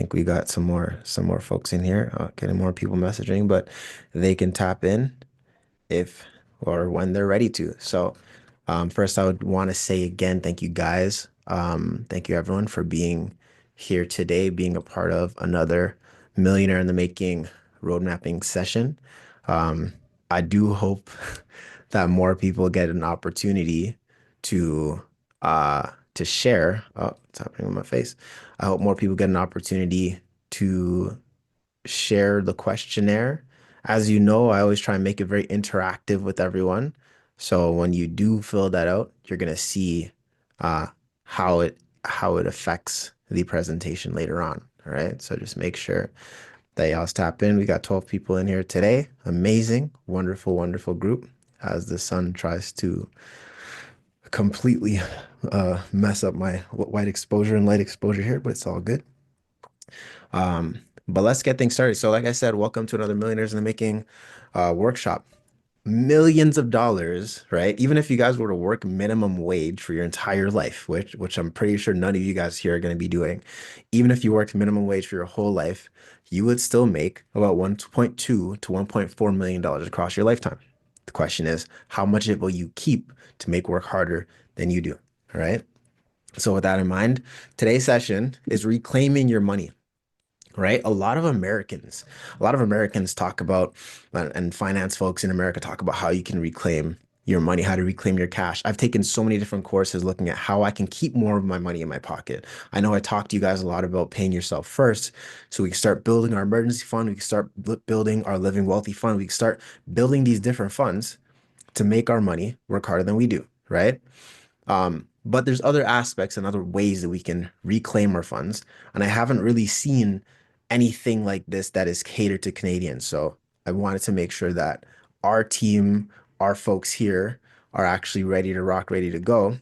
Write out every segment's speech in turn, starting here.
think we got some more folks in here, getting more people messaging, but they can tap in if or when they're ready to. So, first, I would want to say again, thank you guys. Thank you everyone for being here today, being a part of another Millionaire in the Making road mapping session. Um, I do hope that more people get an opportunity to to share. Oh, it's happening on my face. I hope more people get an opportunity to share the questionnaire. As you know, I always try and make it very interactive with everyone. So when you do fill that out, you're gonna see uh, how it affects the presentation later on. All right. So just make sure that y'all tap in. We got 12 people in here today. Amazing, wonderful, wonderful group. As the sun tries to completely mess up my white exposure and light exposure here, but it's all good. But let's get things started. So, like I said, welcome to another Millionaires in the Making workshop. Millions of dollars, right? Even if you guys were to work minimum wage for your entire life, which I'm pretty sure none of you guys here are going to be doing, even if you worked minimum wage for your whole life, you would still make about 1.2 to 1.4 million dollars across your lifetime. The question is, how much of it will you keep to make work harder than you do? All right. So, with that in mind, today's session is reclaiming your money, right? A lot of Americans talk about, and finance folks in America talk about how you can reclaim your money, how to reclaim your cash. I've taken so many different courses looking at how I can keep more of my money in my pocket. I know I talked to you guys a lot about paying yourself first, so we can start building our emergency fund, we can start building our living wealthy fund, we can start building these different funds to make our money work harder than we do, right? But there's other aspects and other ways that we can reclaim our funds. And I haven't really seen anything like this that is catered to Canadians. So I wanted to make sure that our team, our folks here are actually ready to rock, ready to go,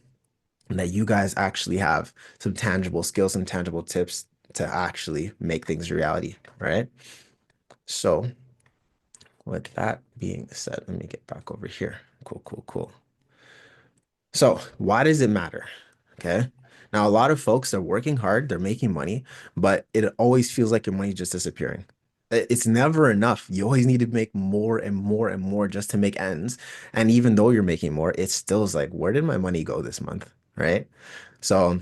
and that you guys actually have some tangible skills, some tangible tips to actually make things a reality, right? So with that being said, let me get back over here. Cool, cool, cool. So, why does it matter? Okay. Now, a lot of folks are working hard, they're making money, but it always feels like your money's just disappearing. It's never enough. You always need to make more and more and more just to make ends. And even though you're making more, it still is like, where did my money go this month? Right. So,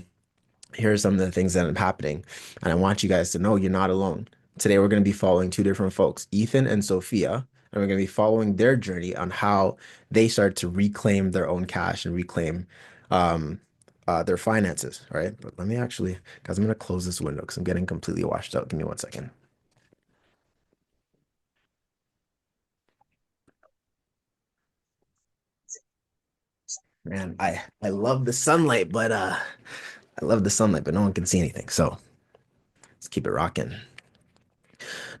here are some of the things that are happening. And I want you guys to know you're not alone. Today, we're going to be following two different folks, Ethan and Sophia, and we're going to be following their journey on how they start to reclaim their own cash and reclaim um, their finances. All right. But let me actually, guys, I'm going to close this window because I'm getting completely washed out. Give me one second. Man, I love the sunlight, but no one can see anything. So let's keep it rocking.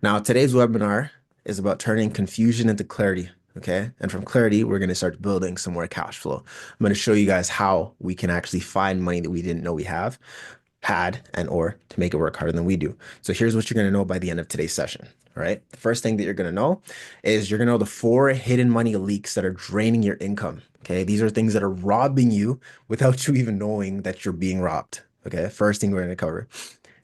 Now, today's webinar is about turning confusion into clarity. Okay. And from clarity, we're going to start building some more cash flow. I'm going to show you guys how we can actually find money that we didn't know we had, and or to make it work harder than we do. So here's what you're going to know by the end of today's session. All right. The first thing that you're going to know is you're going to know the four hidden money leaks that are draining your income. Okay. These are things that are robbing you without you even knowing that you're being robbed. Okay. First thing we're going to cover.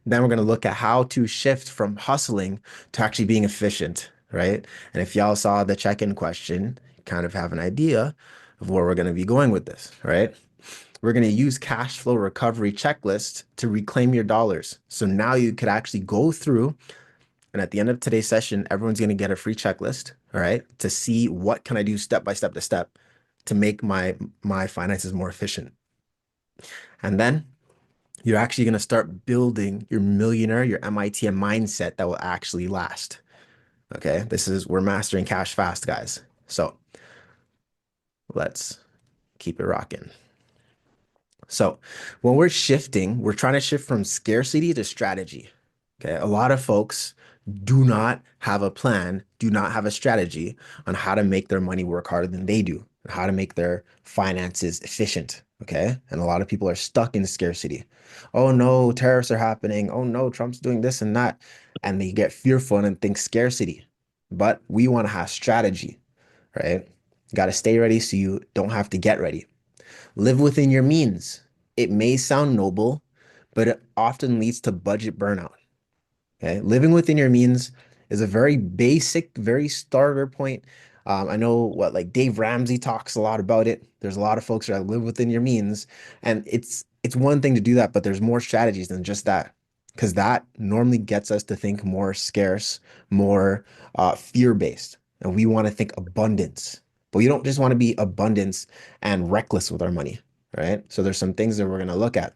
Then we're going to look at how to shift from hustling to actually being efficient, right? And if y'all saw the check-in question, you kind of have an idea of where we're going to be going with this, right? We're going to use cash flow recovery checklist to reclaim your dollars. So now you could actually go through, and at the end of today's session, everyone's going to get a free checklist, all right, to see what can I do step by step to step to make my finances more efficient. And then you're actually going to start building your millionaire, your MITM mindset that will actually last. Okay. We're mastering cash fast, guys. So let's keep it rocking. So when we're shifting, we're trying to shift from scarcity to strategy. Okay. A lot of folks do not have a plan, do not have a strategy on how to make their money work harder than they do, and how to make their finances efficient. Okay. And a lot of people are stuck in scarcity. Oh no, tariffs are happening. Oh no, Trump's doing this and that. And they get fearful and think scarcity. But we want to have strategy, right? You got to stay ready so you don't have to get ready. Live within your means. It may sound noble, but it often leads to budget burnout. Okay, living within your means is a very basic, very starter point. I know what like Dave Ramsey talks a lot about it. There's a lot of folks that live within your means, and it's one thing to do that, but there's more strategies than just that, because that normally gets us to think more scarce, more fear-based, and we want to think abundance, but we don't just want to be abundance and reckless with our money, right? So there's some things that we're going to look at.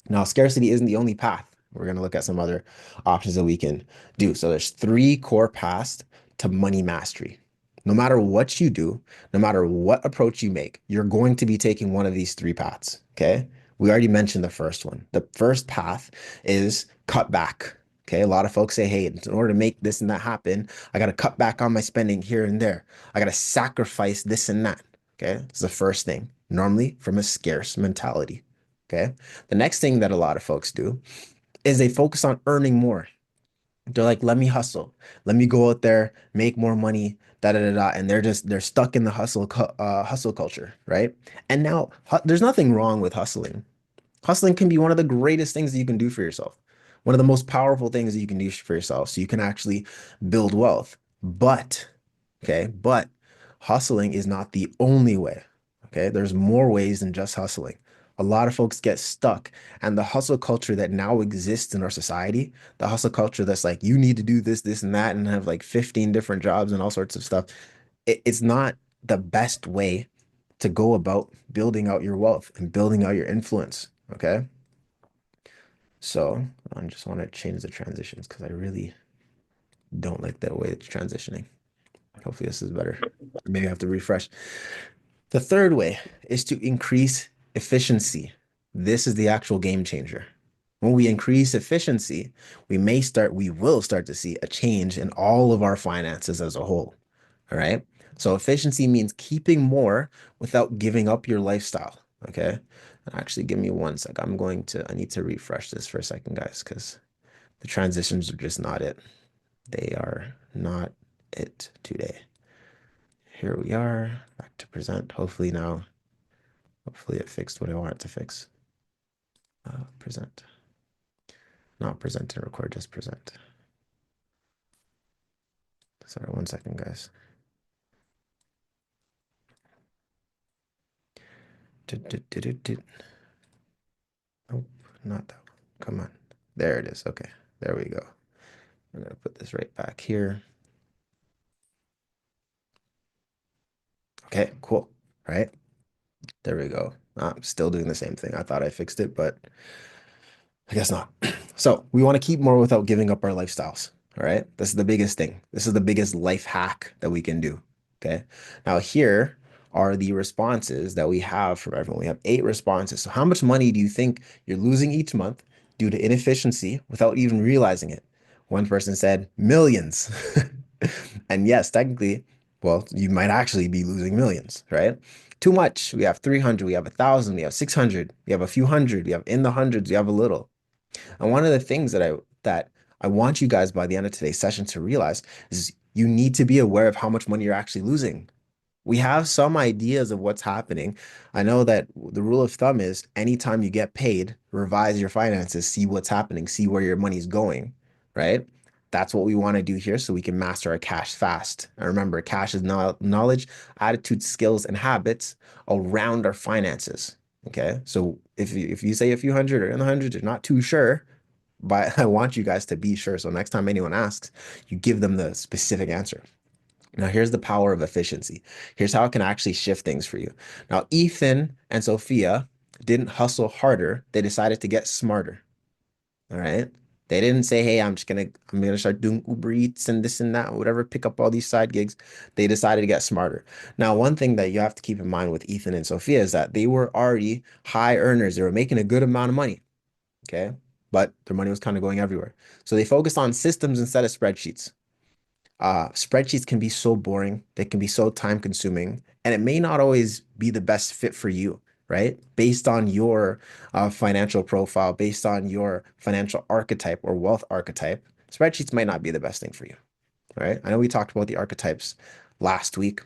Now, scarcity isn't the only path. We're going to look at some other options that we can do. So there's three core paths to money mastery. No matter what you do, no matter what approach you make, you're going to be taking one of these three paths. Okay. We already mentioned the first one. The first path is cut back. Okay. A lot of folks say, hey, in order to make this and that happen, I got to cut back on my spending here and there. I got to sacrifice this and that. Okay. It's the first thing, normally from a scarce mentality. Okay. The next thing that a lot of folks do is they focus on earning more. They're like, let me hustle. Let me go out there, make more money, da da da da. And they're stuck in the hustle culture, right? And now there's nothing wrong with hustling. Hustling can be one of the greatest things that you can do for yourself. One of the most powerful things that you can do for yourself. So you can actually build wealth. But hustling is not the only way. Okay, there's more ways than just hustling. A lot of folks get stuck, and the hustle culture that now exists in our society, the hustle culture that's like, you need to do this, this, and that, and have like 15 different jobs and all sorts of stuff. It's not the best way to go about building out your wealth and building out your influence. Okay. So I just want to change the transitions because I really don't like the way it's transitioning. Hopefully this is better. Maybe I have to refresh. The third way is to increase efficiency. This is the actual game changer. When we increase efficiency, we will start to see a change in all of our finances as a whole. All right. So efficiency means keeping more without giving up your lifestyle. Okay. Actually, give me one sec. I need to refresh this for a second, guys, because the transitions are just not it. They are not it today. Here we are, back to present. Hopefully it fixed what I want it to fix. Present, not present and record, just present. Sorry, one second, guys. Oh, not that one. Come on. There it is. Okay, there we go. I'm gonna put this right back here. Okay, cool. All right, there we go. I'm still doing the same thing. I thought I fixed it, but I guess not. So we want to keep more without giving up our lifestyles. All right. This is the biggest thing. This is the biggest life hack that we can do. Okay. Now, here are the responses that we have from everyone. We have 8 responses. So, how much money do you think you're losing each month due to inefficiency without even realizing it? One person said millions. And yes, technically, well, you might actually be losing millions, right? Too much. We have 300, we have 1,000, we have 600, we have a few hundred, we have in the hundreds, we have a little. And one of the things that I want you guys by the end of today's session to realize is you need to be aware of how much money you're actually losing. We have some ideas of what's happening. I know that the rule of thumb is anytime you get paid, revise your finances, see what's happening, see where your money's going, right? That's what we want to do here so we can master our cash fast. And remember, cash is knowledge, attitude, skills, and habits around our finances. Okay. So if you say a few hundred or in the hundreds, you're not too sure, but I want you guys to be sure. So next time anyone asks, you give them the specific answer. Now, here's the power of efficiency. Here's how it can actually shift things for you. Now, Ethan and Sophia didn't hustle harder. They decided to get smarter. All right. They didn't say, hey, I'm gonna start doing Uber Eats and this and that, whatever, pick up all these side gigs. They decided to get smarter. Now, one thing that you have to keep in mind with Ethan and Sophia is that they were already high earners. They were making a good amount of money. Okay. But their money was kind of going everywhere. So they focused on systems instead of spreadsheets. Spreadsheets can be so boring, they can be so time consuming, and it may not always be the best fit for you, right? Based on your financial profile, based on your financial archetype or wealth archetype, spreadsheets might not be the best thing for you, right? I know we talked about the archetypes last week.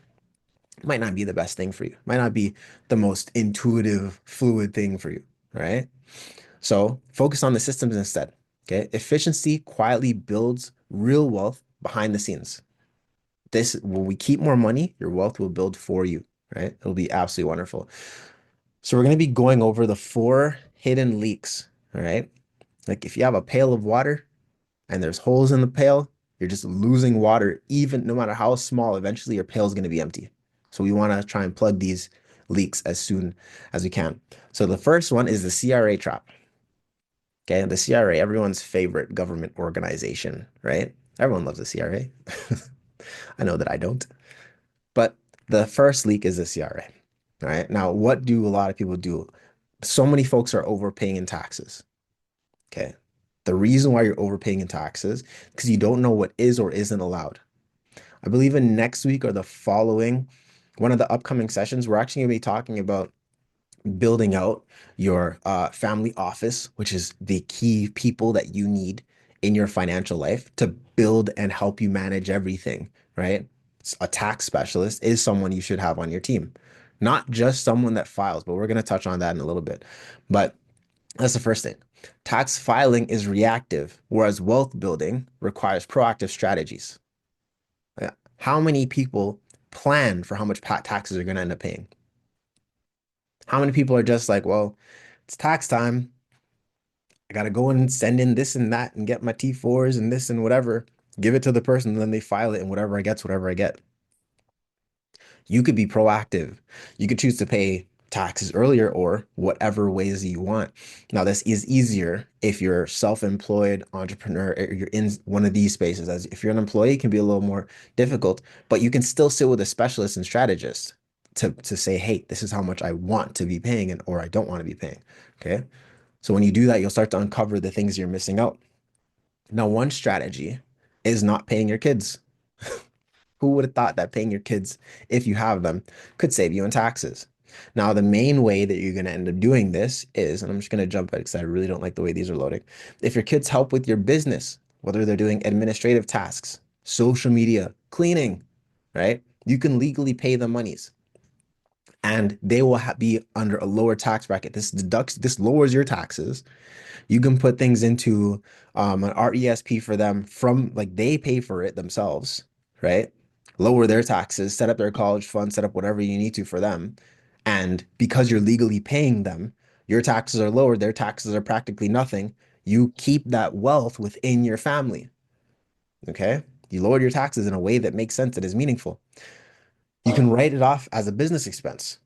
It might not be the best thing for you, might not be the most intuitive, fluid thing for you, right? So focus on the systems instead. Okay. Efficiency quietly builds real wealth behind the scenes. This, when we keep more money, your wealth will build for you, right? It'll be absolutely wonderful. So we're going to be going over the four hidden leaks, all right? Like if you have a pail of water and there's holes in the pail, you're just losing water, even no matter how small, eventually your pail is going to be empty. So we want to try and plug these leaks as soon as we can. So the first one is the CRA trap. Okay, the CRA, everyone's favorite government organization, right? Everyone loves the CRA. I know that I don't. But the first leak is the CRA. All right. Now, what do a lot of people do? So many folks are overpaying in taxes. Okay. The reason why you're overpaying in taxes because you don't know what is or isn't allowed. I believe in next week or the following, one of the upcoming sessions, we're actually going to be talking about building out your family office, which is the key people that you need in your financial life to build and help you manage everything, right? A tax specialist is someone you should have on your team, not just someone that files, but we're going to touch on that in a little bit. But that's the first thing. Tax filing is reactive, whereas wealth building requires proactive strategies. How many people plan for how much taxes they're going to end up paying? How many people are just like, well, it's tax time. I gotta go and send in this and that and get my T4s and this and whatever, give it to the person, and then they file it and whatever I get's whatever I get. You could be proactive. You could choose to pay taxes earlier or whatever ways you want. Now, this is easier if you're self-employed entrepreneur, or you're in one of these spaces. As if you're an employee, it can be a little more difficult, but you can still sit with a specialist and strategist to say, hey, this is how much I want to be paying and or I don't want to be paying. Okay. So when you do that, you'll start to uncover the things you're missing out. Now, one strategy is not paying your kids. Who would have thought that paying your kids, if you have them, could save you in taxes? Now, the main way that you're going to end up doing this is, and I'm just going to jump ahead because I really don't like the way these are loading. If your kids help with your business, whether they're doing administrative tasks, social media, cleaning, right? You can legally pay them monies and they will be under a lower tax bracket. This lowers your taxes. You can put things into an RESP for them from like they pay for it themselves, right? Lower their taxes, set up their college fund, set up whatever you need to for them. And because you're legally paying them, your taxes are lower, their taxes are practically nothing. You keep that wealth within your family. Okay. You lowered your taxes in a way that makes sense, that is meaningful. You can write it off as a business expense.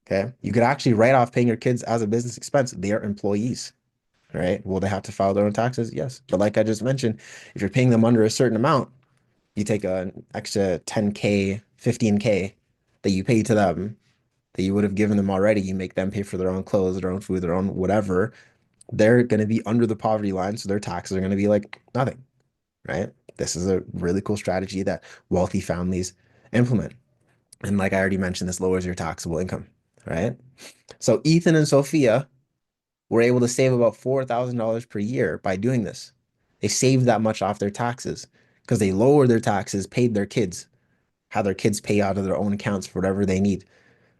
Okay. You could actually write off paying your kids as a business expense. They are employees. Right? Will they have to file their own taxes? Yes. But like I just mentioned, if you're paying them under a certain amount, you take an extra 10K, 15K that you pay to them that you would have given them already. You make them pay for their own clothes, their own food, their own whatever. They're going to be under the poverty line. So their taxes are going to be like nothing, right? This is a really cool strategy that wealthy families implement. And like I already mentioned, this lowers your taxable income, right? So Ethan and Sophia were able to save about $4,000 per year by doing this. They saved that much off their taxes because they lowered their taxes, paid their kids, had their kids pay out of their own accounts for whatever they need,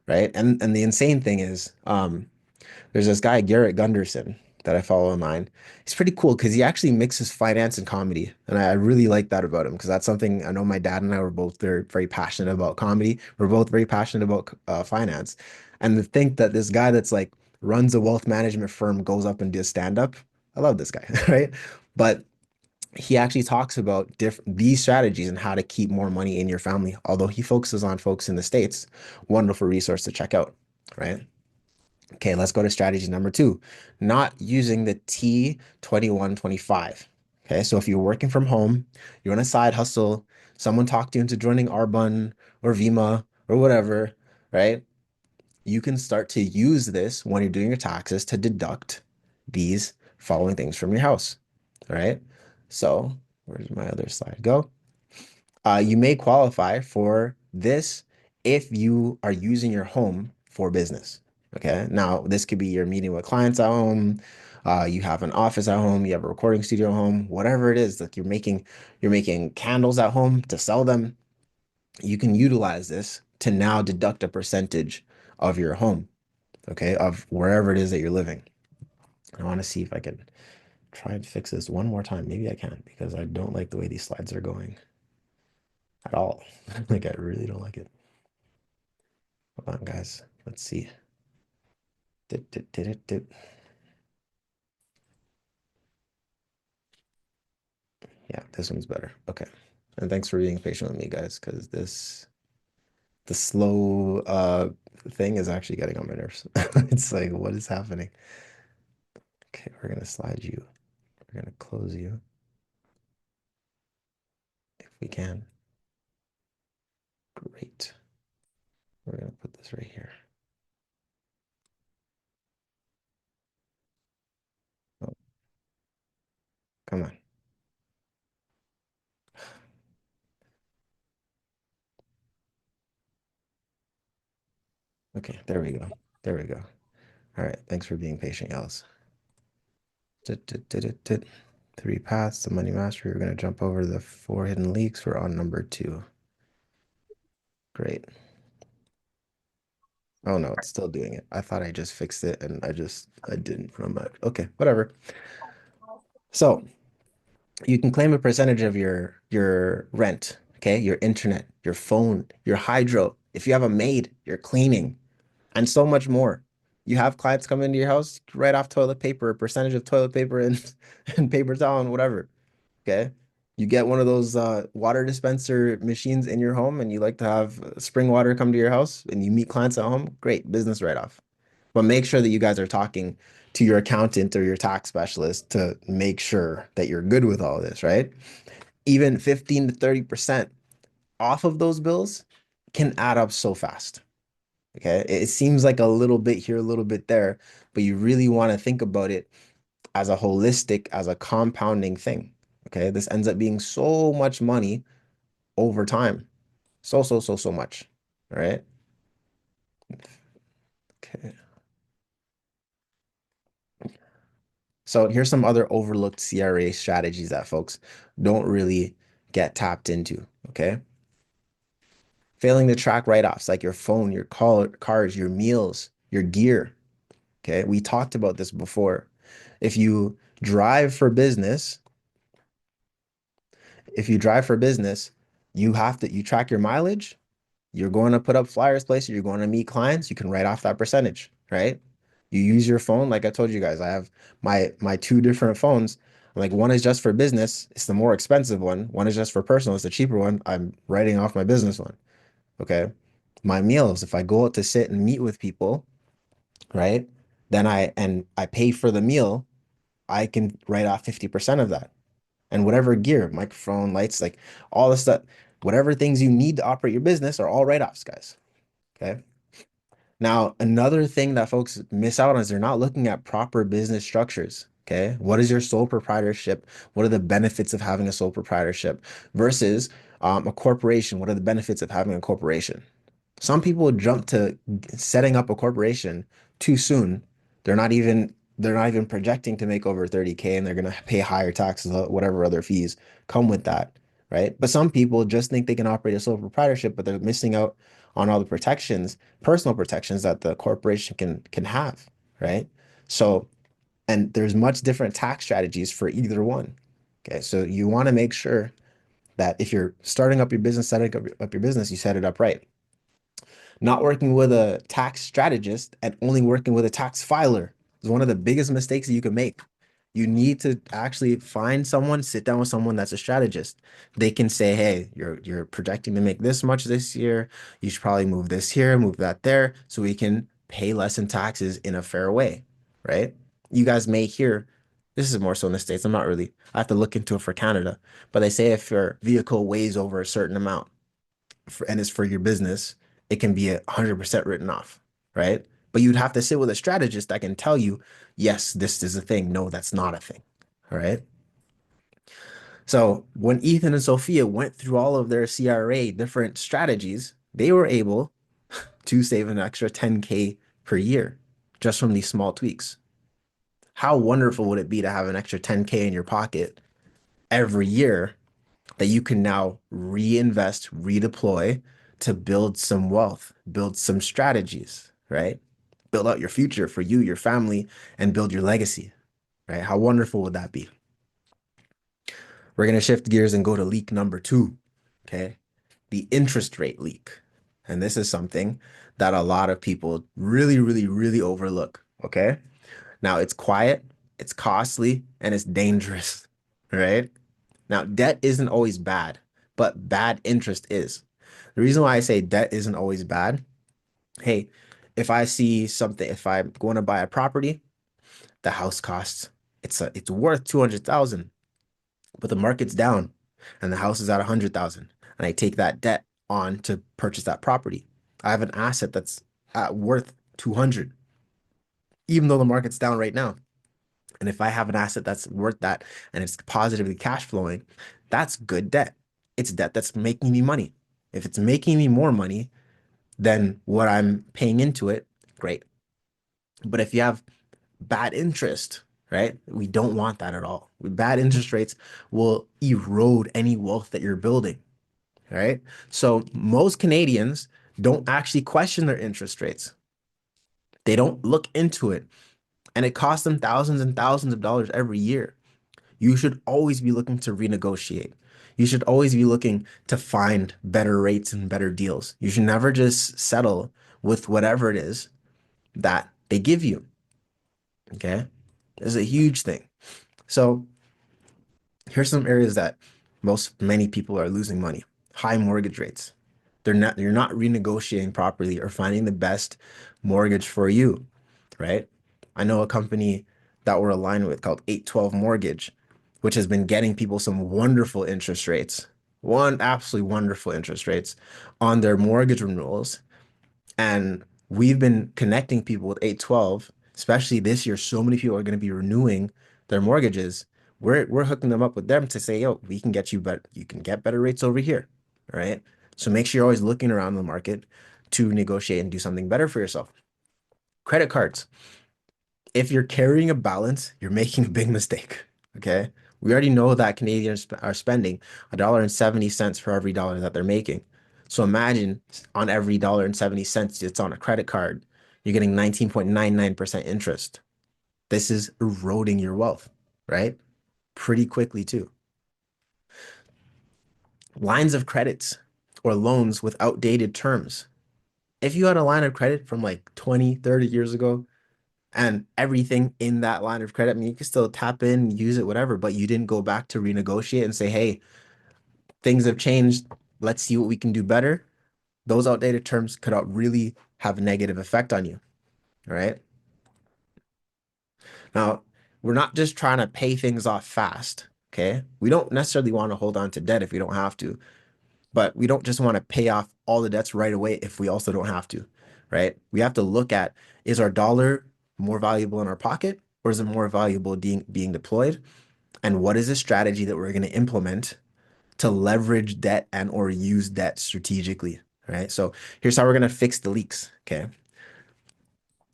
right? And the insane thing is, there's this guy, Garrett Gunderson, that I follow online. He's pretty cool because he actually mixes finance and comedy. And I really like that about him because that's something I know my dad and I were both very passionate about comedy. We're both very passionate about finance. And to think that this guy that's like runs a wealth management firm goes up and does stand up, I love this guy, right? But he actually talks about these strategies and how to keep more money in your family. Although he focuses on folks in the States, wonderful resource to check out, right? Okay, let's go to strategy number two, not using the T2125. Okay, so if you're working from home, you're on a side hustle, someone talked you into joining Arbonne or Vima or whatever, right? You can start to use this when you're doing your taxes to deduct these following things from your house, all right? So where's my other slide go? You may qualify for this if you are using your home for business. Okay. Now, this could be you're meeting with clients at home. You have an office at home. You have a recording studio at home. Whatever it is, like you're making candles at home to sell them. You can utilize this to now deduct a percentage of your home. Okay, of wherever it is that you're living. I want to see if I can try and fix this one more time. Maybe I can because I don't like the way these slides are going at all. Like I really don't like it. Hold on, guys. Let's see. Did. Yeah, this one's better. Okay. And thanks for being patient with me, guys, because the slow thing is actually getting on my nerves. It's like, what is happening? Okay, we're gonna slide you. We're gonna close you if we can. Great. We're gonna put this right here. Oh, come on. Okay, there we go. There we go. All right, thanks for being patient, Alice. Three paths to money mastery. We're gonna jump over the four hidden leaks. We're on number two. Great. Oh no, it's still doing it. I thought I just fixed it and I didn't. I'm like, okay, whatever. So you can claim a percentage of your rent, okay, your internet, your phone, your hydro. If you have a maid, your cleaning, and so much more. You have clients come into your house, write off toilet paper, a percentage of toilet paper and and paper towel and whatever. Okay. You get one of those water dispenser machines in your home and you like to have spring water come to your house and you meet clients at home, great business write-off. But make sure that you guys are talking to your accountant or your tax specialist to make sure that you're good with all this, right? Even 15 to 30% off of those bills can add up so fast. Okay. It seems like a little bit here, a little bit there, but you really want to think about it as a holistic, as a compounding thing. Okay. This ends up being so much money over time. So much. All right. Okay. So here's some other overlooked CRA strategies that folks don't really get tapped into. Okay. Failing to track write-offs like your phone, your cars, your meals, your gear. Okay. We talked about this before. If you drive for business, if you drive for business, you track your mileage. You're going to put up flyers places, you're going to meet clients, you can write off that percentage, right? You use your phone, like I told you guys, I have my two different phones. Like one is just for business, it's the more expensive one. One is just for personal, it's the cheaper one. I'm writing off my business one. Okay. My meals, if I go out to sit and meet with people, right? Then I pay for the meal, I can write off 50% of that. And whatever gear, microphone, lights, like all the stuff, whatever things you need to operate your business are all write-offs, guys. Okay. Now, another thing that folks miss out on is they're not looking at proper business structures. Okay. What is your sole proprietorship? What are the benefits of having a sole proprietorship versus a corporation? What are the benefits of having a corporation? Some people jump to setting up a corporation too soon. They're not even projecting to make over 30K and they're going to pay higher taxes, whatever other fees come with that, right? But some people just think they can operate a sole proprietorship, but they're missing out on all the protections, personal protections that the corporation can have, right? So, and there's much different tax strategies for either one. Okay, so you want to make sure that if you're starting up your business, setting up your business, you set it up right. Not working with a tax strategist and only working with a tax filer is one of the biggest mistakes that you can make. You need to actually find someone, sit down with someone that's a strategist. They can say, hey, you're projecting to make this much this year. You should probably move this here, move that there, so we can pay less in taxes in a fair way, right? You guys may hear, this is more so in the States. I'm not really, I have to look into it for Canada, but they say if your vehicle weighs over a certain amount, and it's for your business, it can be 100% written off, right? But you'd have to sit with a strategist that can tell you, yes, this is a thing. No, that's not a thing. All right. So when Ethan and Sophia went through all of their CRA different strategies, they were able to save an extra 10K per year just from these small tweaks. How wonderful would it be to have an extra 10K in your pocket every year that you can now reinvest, redeploy to build some wealth, build some strategies, right? Build out your future for you, your family, and build your legacy. right? How wonderful would that be? We're going to shift gears and go to leak number two. Okay. The interest rate leak. And this is something that a lot of people really, really, really overlook. Okay. Now it's quiet, it's costly, and it's dangerous. Right. Now, debt isn't always bad, but bad interest is. The reason why I say debt isn't always bad, hey, if I see something, if I'm going to buy a property, the house costs, it's worth 200,000, but the market's down and the house is at 100,000, and I take that debt on to purchase that property. I have an asset that's at worth 200, even though the market's down right now. And if I have an asset that's worth that and it's positively cash flowing, that's good debt. It's debt that's making me money. If it's making me more money than what I'm paying into it, great. But if you have bad interest, right? We don't want that at all. Bad interest rates will erode any wealth that you're building, right? So most Canadians don't actually question their interest rates. They don't look into it, and it costs them thousands and thousands of dollars every year. You should always be looking to renegotiate. You should always be looking to find better rates and better deals. You should never just settle with whatever it is that they give you. Okay. This is a huge thing. So here's some areas that many people are losing money. High mortgage rates. You're not renegotiating properly or finding the best mortgage for you, right? I know a company that we're aligned with called 812 Mortgage, which has been getting people some wonderful interest rates, one absolutely wonderful interest rates on their mortgage renewals. And we've been connecting people with 812, especially this year. So many people are going to be renewing their mortgages. We're hooking them up with them to say, yo, we can get you better, you can get better rates over here. All right. So make sure you're always looking around the market to negotiate and do something better for yourself. Credit cards. If you're carrying a balance, you're making a big mistake. Okay. We already know that Canadians are spending $1.70 for every dollar that they're making. So imagine on every $1.70 it's on a credit card, you're getting 19.99% interest. This is eroding your wealth, right? Pretty quickly too. Lines of credits or loans with outdated terms. If you had a line of credit from like 20, 30 years ago, and everything in that line of credit, I mean, you can still tap in, use it, whatever, but you didn't go back to renegotiate and say, hey, things have changed. Let's see what we can do better. Those outdated terms could really have a negative effect on you. All right. Now, we're not just trying to pay things off fast. Okay. We don't necessarily want to hold on to debt if we don't have to, but we don't just want to pay off all the debts right away if we also don't have to. Right. We have to look at, is our dollar more valuable in our pocket, or is it more valuable being deployed? And what is the strategy that we're going to implement to leverage debt and or use debt strategically, right? So here's how we're going to fix the leaks, okay?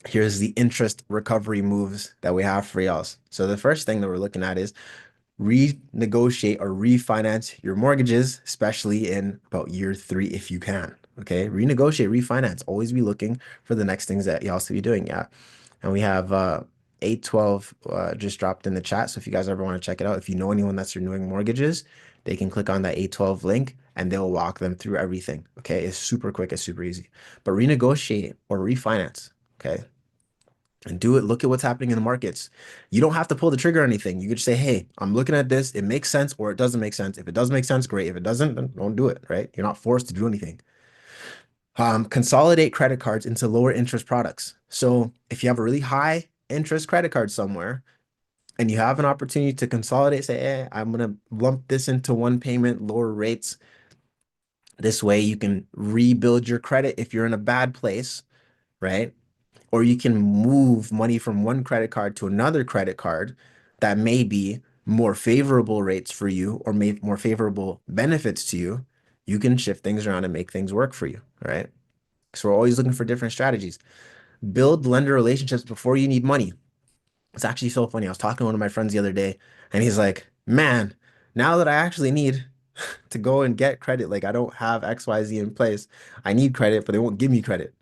Here's the interest recovery moves that we have for y'all. So the first thing that we're looking at is renegotiate or refinance your mortgages, especially in about year 3 if you can. Okay, renegotiate, refinance. Always be looking for the next things that y'all should be doing. Yeah, and we have 812 just dropped in the chat. So if you guys ever want to check it out, if you know anyone that's renewing mortgages, they can click on that 812 link and they'll walk them through everything. Okay, it's super quick, it's super easy. But renegotiate or refinance. Okay, and do it. Look at what's happening in the markets. You don't have to pull the trigger or anything. You could just say, hey, I'm looking at this. It makes sense or it doesn't make sense. If it does make sense, great. If it doesn't, then don't do it, right? You're not forced to do anything. Consolidate credit cards into lower interest products. So if you have a really high interest credit card somewhere and you have an opportunity to consolidate, say, hey, I'm going to lump this into one payment, lower rates. This way you can rebuild your credit if you're in a bad place, right? Or you can move money from one credit card to another credit card that may be more favorable rates for you or may more favorable benefits to you. You can shift things around and make things work for you, right? So we're always looking for different strategies. Build lender relationships before you need money. It's actually so funny. I was talking to one of my friends the other day, and he's like, man, now that I actually need to go and get credit, like I don't have XYZ in place, I need credit, but they won't give me credit.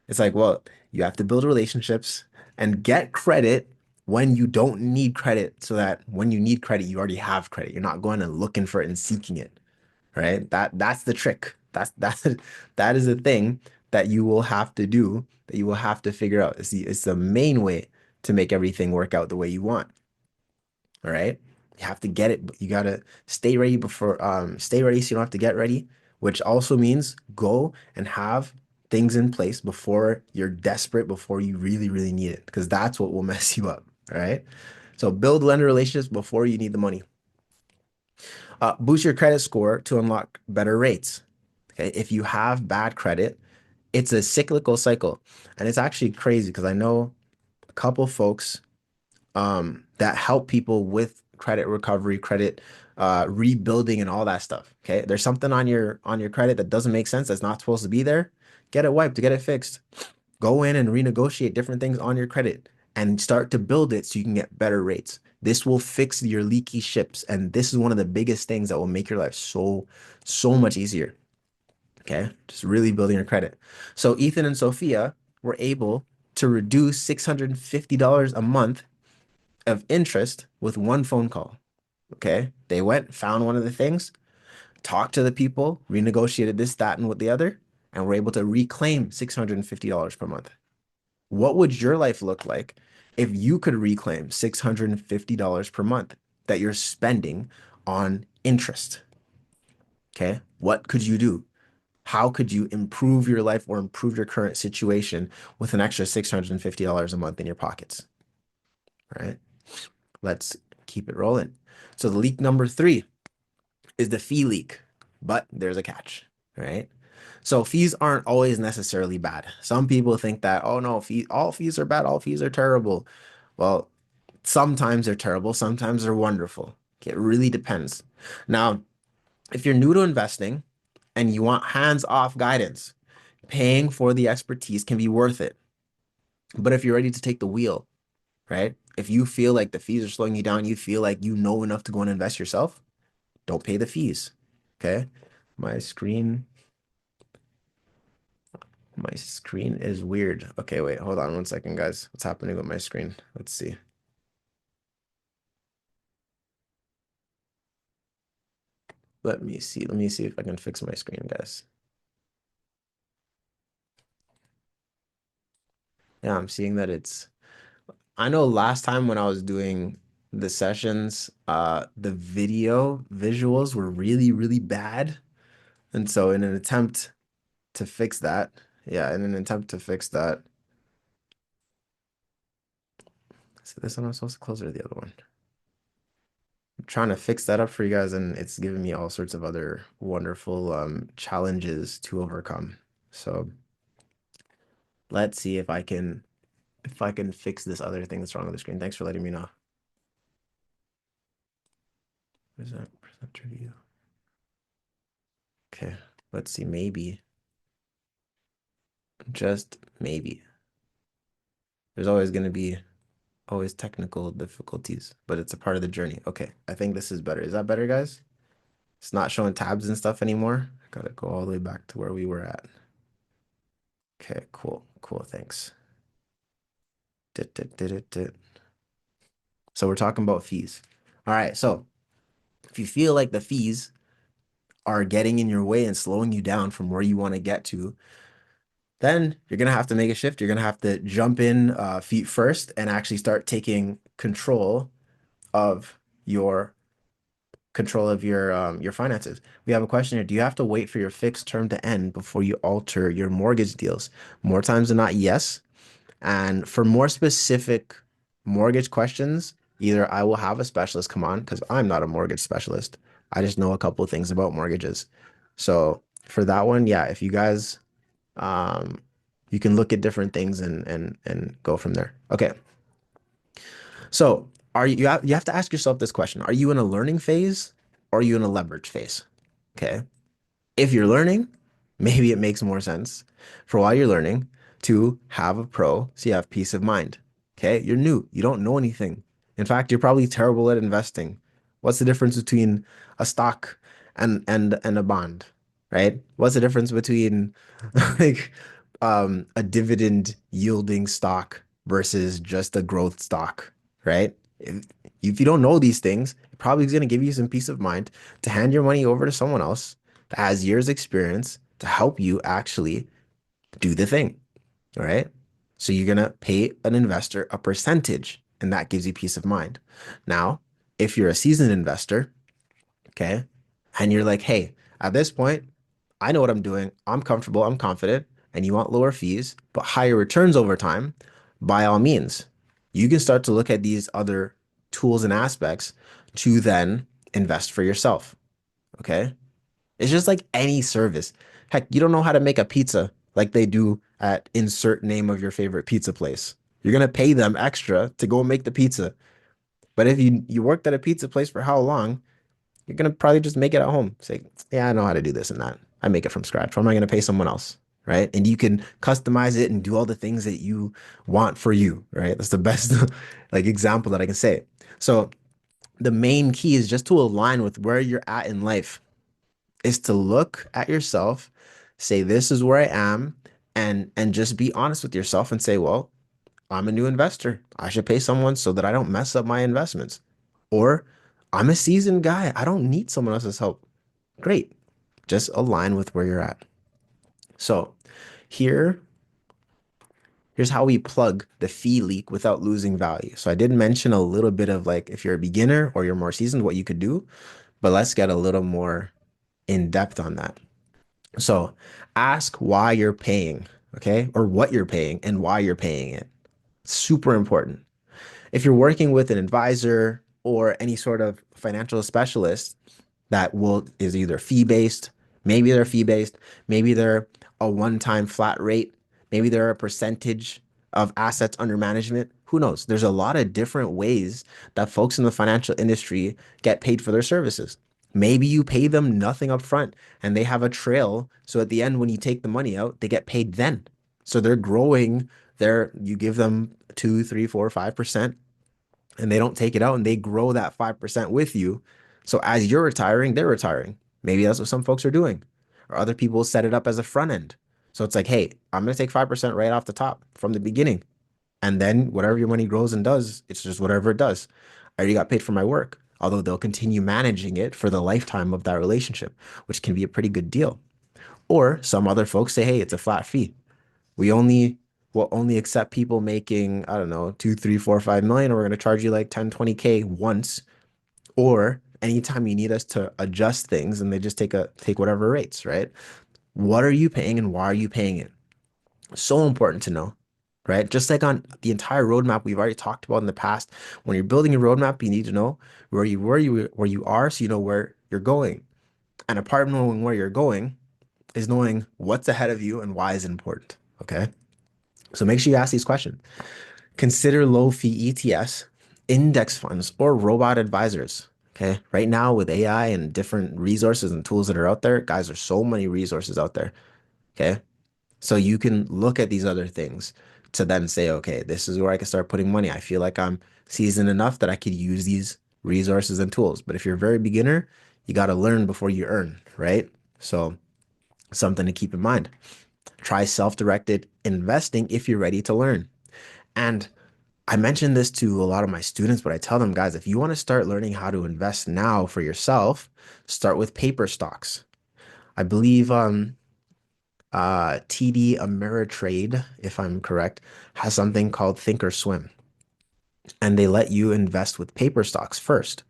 It's like, well, you have to build relationships and get credit when you don't need credit, so that when you need credit, you already have credit. You're not going and looking for it and seeking it, right? That's the trick. That is the thing that you will have to do, that you will have to figure out. It's the main way to make everything work out the way you want. All right. You have to get it, but you gotta stay ready so you don't have to get ready, which also means go and have things in place before you're desperate, before you really, really need it, because that's what will mess you up. All right. So build lender relationships before you need the money. Boost your credit score to unlock better rates. Okay. If you have bad credit, it's a cyclical cycle. And it's actually crazy because I know a couple folks that help people with credit recovery, credit rebuilding, and all that stuff. Okay, there's something on your credit that doesn't make sense, that's not supposed to be there. Get it wiped, get it fixed. Go in and renegotiate different things on your credit and start to build it so you can get better rates. This will fix your leaky ships, and this is one of the biggest things that will make your life so much easier. Okay, just really building your credit. So Ethan and Sophia were able to reduce $650 a month of interest with one phone call. Okay. They went, found one of the things, talked to the people, renegotiated this, that, and with the other, and were able to reclaim $650 per month. What would your life look like if you could reclaim $650 per month that you're spending on interest? Okay. What could you do? How could you improve your life or improve your current situation with an extra $650 a month in your pockets? All right. Let's keep it rolling. So the leak number 3 is the fee leak, but there's a catch, right? So fees aren't always necessarily bad. Some people think that, oh no, all fees are bad, all fees are terrible. Well, sometimes they're terrible, sometimes they're wonderful. It really depends. Now, if you're new to investing and you want hands-off guidance, paying for the expertise can be worth it. But if you're ready to take the wheel, right? If you feel like the fees are slowing you down, you feel like you know enough to go and invest yourself, don't pay the fees. Okay. My screen, my screen is weird. Okay, wait, hold on 1 second, guys. What's happening with my screen? Let's see. Let me see. Let me see if I can fix my screen, guys. Yeah, I'm seeing that I know last time when I was doing the sessions, the video visuals were really, really bad. And so in an attempt to fix that, yeah, in an attempt to fix that, so this one I'm supposed to close or the other one? I'm trying to fix that up for you guys, and it's giving me all sorts of other wonderful challenges to overcome. So let's see if I can fix this other thing that's wrong with the screen. Thanks for letting me know. Where's that presenter view? Okay, let's see. Maybe, just maybe. There's always going to be always technical difficulties, but it's a part of the journey. Okay, I think this is better. Is that better, guys? It's not showing tabs and stuff anymore. I gotta go all the way back to where we were at. Okay, cool, cool, thanks. Dit, dit, dit, dit, dit. So we're talking about fees. All right, so if you feel like the fees are getting in your way and slowing you down from where you want to get to, then you're gonna have to make a shift. You're gonna have to jump in feet first and actually start taking of your control of your finances. We have a question here. Do you have to wait for your fixed term to end before you alter your mortgage deals? More times than not, yes. And for more specific mortgage questions, either I will have a specialist come on because I'm not a mortgage specialist. I just know a couple of things about mortgages. So for that one, yeah, if you guys um you can look at different things and go from there. Okay. So you have to ask yourself this question. Are you in a learning phase or are you in a leverage phase? Okay. If you're learning, maybe it makes more sense for while you're learning to have a pro so you have peace of mind. Okay. You're new. You don't know anything. In fact, you're probably terrible at investing. What's the difference between a stock and a bond? Right? What's the difference between like a dividend yielding stock versus just a growth stock? right? If you don't know these things, it probably is going to give you some peace of mind to hand your money over to someone else that has years experience to help you actually do the thing, all right? So you're going to pay an investor a percentage, and that gives you peace of mind. Now, if you're a seasoned investor, okay, and you're like, hey, at this point, I know what I'm doing. I'm comfortable. I'm confident. And you want lower fees, but higher returns over time, by all means, you can start to look at these other tools and aspects to then invest for yourself. Okay. It's just like any service. Heck, you don't know how to make a pizza like they do at insert name of your favorite pizza place. You're gonna pay them extra to go make the pizza. But if you worked at a pizza place for how long, you're gonna probably just make it at home. Say, yeah, I know how to do this and that. I make it from scratch. Why am I gonna pay someone else? Right. And you can customize it and do all the things that you want for you. Right. That's the best like example that I can say. So the main key is just to align with where you're at in life, is to look at yourself, say, this is where I am, and just be honest with yourself and say, well, I'm a new investor. I should pay someone so that I don't mess up my investments. Or I'm a seasoned guy. I don't need someone else's help. Great. Just align with where you're at. So here, here's how we plug the fee leak without losing value. So I did mention a little bit of like if you're a beginner or you're more seasoned, what you could do, but let's get a little more in depth on that. So ask why you're paying, okay? Or what you're paying and why you're paying it. Super important. If you're working with an advisor or any sort of financial specialist that will is either fee-based, maybe they're fee-based, maybe they're a one-time flat rate, maybe they're a percentage of assets under management. Who knows? There's a lot of different ways that folks in the financial industry get paid for their services. Maybe you pay them nothing up front and they have a trail. So at the end, when you take the money out, they get paid then. So they're growing you give them 2, 3, 4, 5%, and they don't take it out and they grow that 5% with you. So as you're retiring, they're retiring. Maybe that's what some folks are doing. Or other people set it up as a front end. So it's like, hey, I'm going to take 5% right off the top from the beginning. And then whatever your money grows and does, it's just whatever it does. I already got paid for my work. Although they'll continue managing it for the lifetime of that relationship, which can be a pretty good deal. Or some other folks say, hey, it's a flat fee. We only will only accept people making, I don't know, 2, 3, 4, 5 million, or we're going to charge you like 10, 20K once, or anytime you need us to adjust things and they just take whatever rates, right? What are you paying and why are you paying it? So important to know, right? Just like on the entire roadmap we've already talked about in the past, when you're building a roadmap, you need to know where you are so you know where you're going. And a part of knowing where you're going is knowing what's ahead of you and why is it important. Okay. So make sure you ask these questions. Consider low fee ETFs, index funds, or robot advisors. Okay. Right now, with AI and different resources and tools that are out there, guys, there's so many resources out there. Okay. So you can look at these other things to then say, okay, this is where I can start putting money. I feel like I'm seasoned enough that I could use these resources and tools. But if you're a very beginner, you got to learn before you earn, right? So something to keep in mind. Try self-directed investing if you're ready to learn. And I mentioned this to a lot of my students, but I tell them, guys, if you want to start learning how to invest now for yourself, start with paper stocks. I believe TD Ameritrade, if I'm correct, has something called Thinkorswim, and they let you invest with paper stocks first.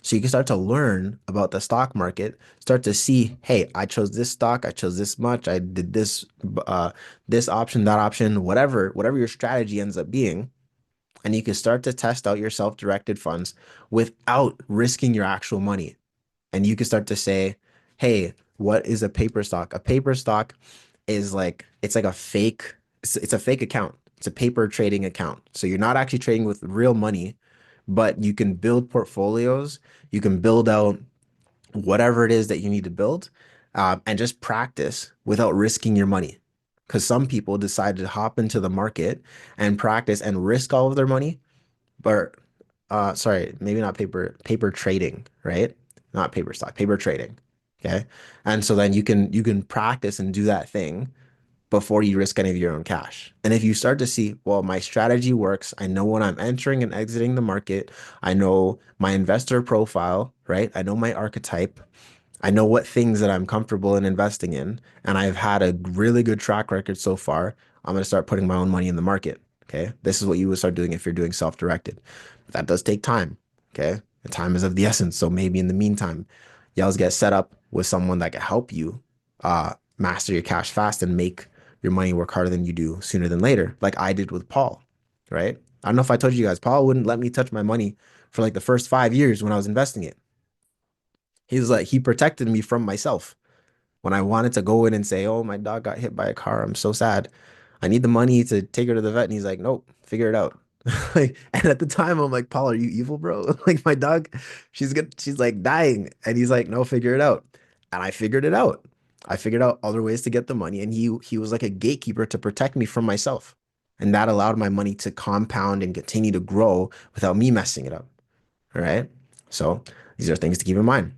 So you can start to learn about the stock market, start to see, hey, I chose this stock, I chose this much, I did this option, that option, whatever your strategy ends up being, and you can start to test out your self-directed funds without risking your actual money. And you can start to say, hey, what is a paper stock? A paper stock is like it's like a fake, it's a fake account. It's a paper trading account. So you're not actually trading with real money, but you can build portfolios. You can build out whatever it is that you need to build, and just practice without risking your money. Because some people decide to hop into the market and practice and risk all of their money, but sorry, maybe not paper trading, right? Not paper stock, paper trading. Okay. And so then you can practice and do that thing, before you risk any of your own cash. And if you start to see, well, my strategy works, I know when I'm entering and exiting the market, I know my investor profile, right? I know my archetype. I know what things that I'm comfortable in investing in, and I've had a really good track record so far. I'm going to start putting my own money in the market. Okay. This is what you would start doing if you're doing self-directed. That does take time. Okay. The time is of the essence. So maybe in the meantime, y'all get set up with someone that can help you master your cash fast and make your money work harder than you do sooner than later, like I did with Paul, right? I don't know if I told you guys, Paul wouldn't let me touch my money for like the first 5 years when I was investing it. He's like, he protected me from myself. When I wanted to go in and say, "Oh, my dog got hit by a car. I'm so sad. I need the money to take her to the vet." And he's like, "Nope, figure it out." Like, and at the time, I'm like, "Paul, are you evil, bro?" Like my dog, she's good. She's like dying, and he's like, "No, figure it out." And I figured it out. I figured out other ways to get the money, and he was like a gatekeeper to protect me from myself, and that allowed my money to compound and continue to grow without me messing it up. All right. So these are things to keep in mind.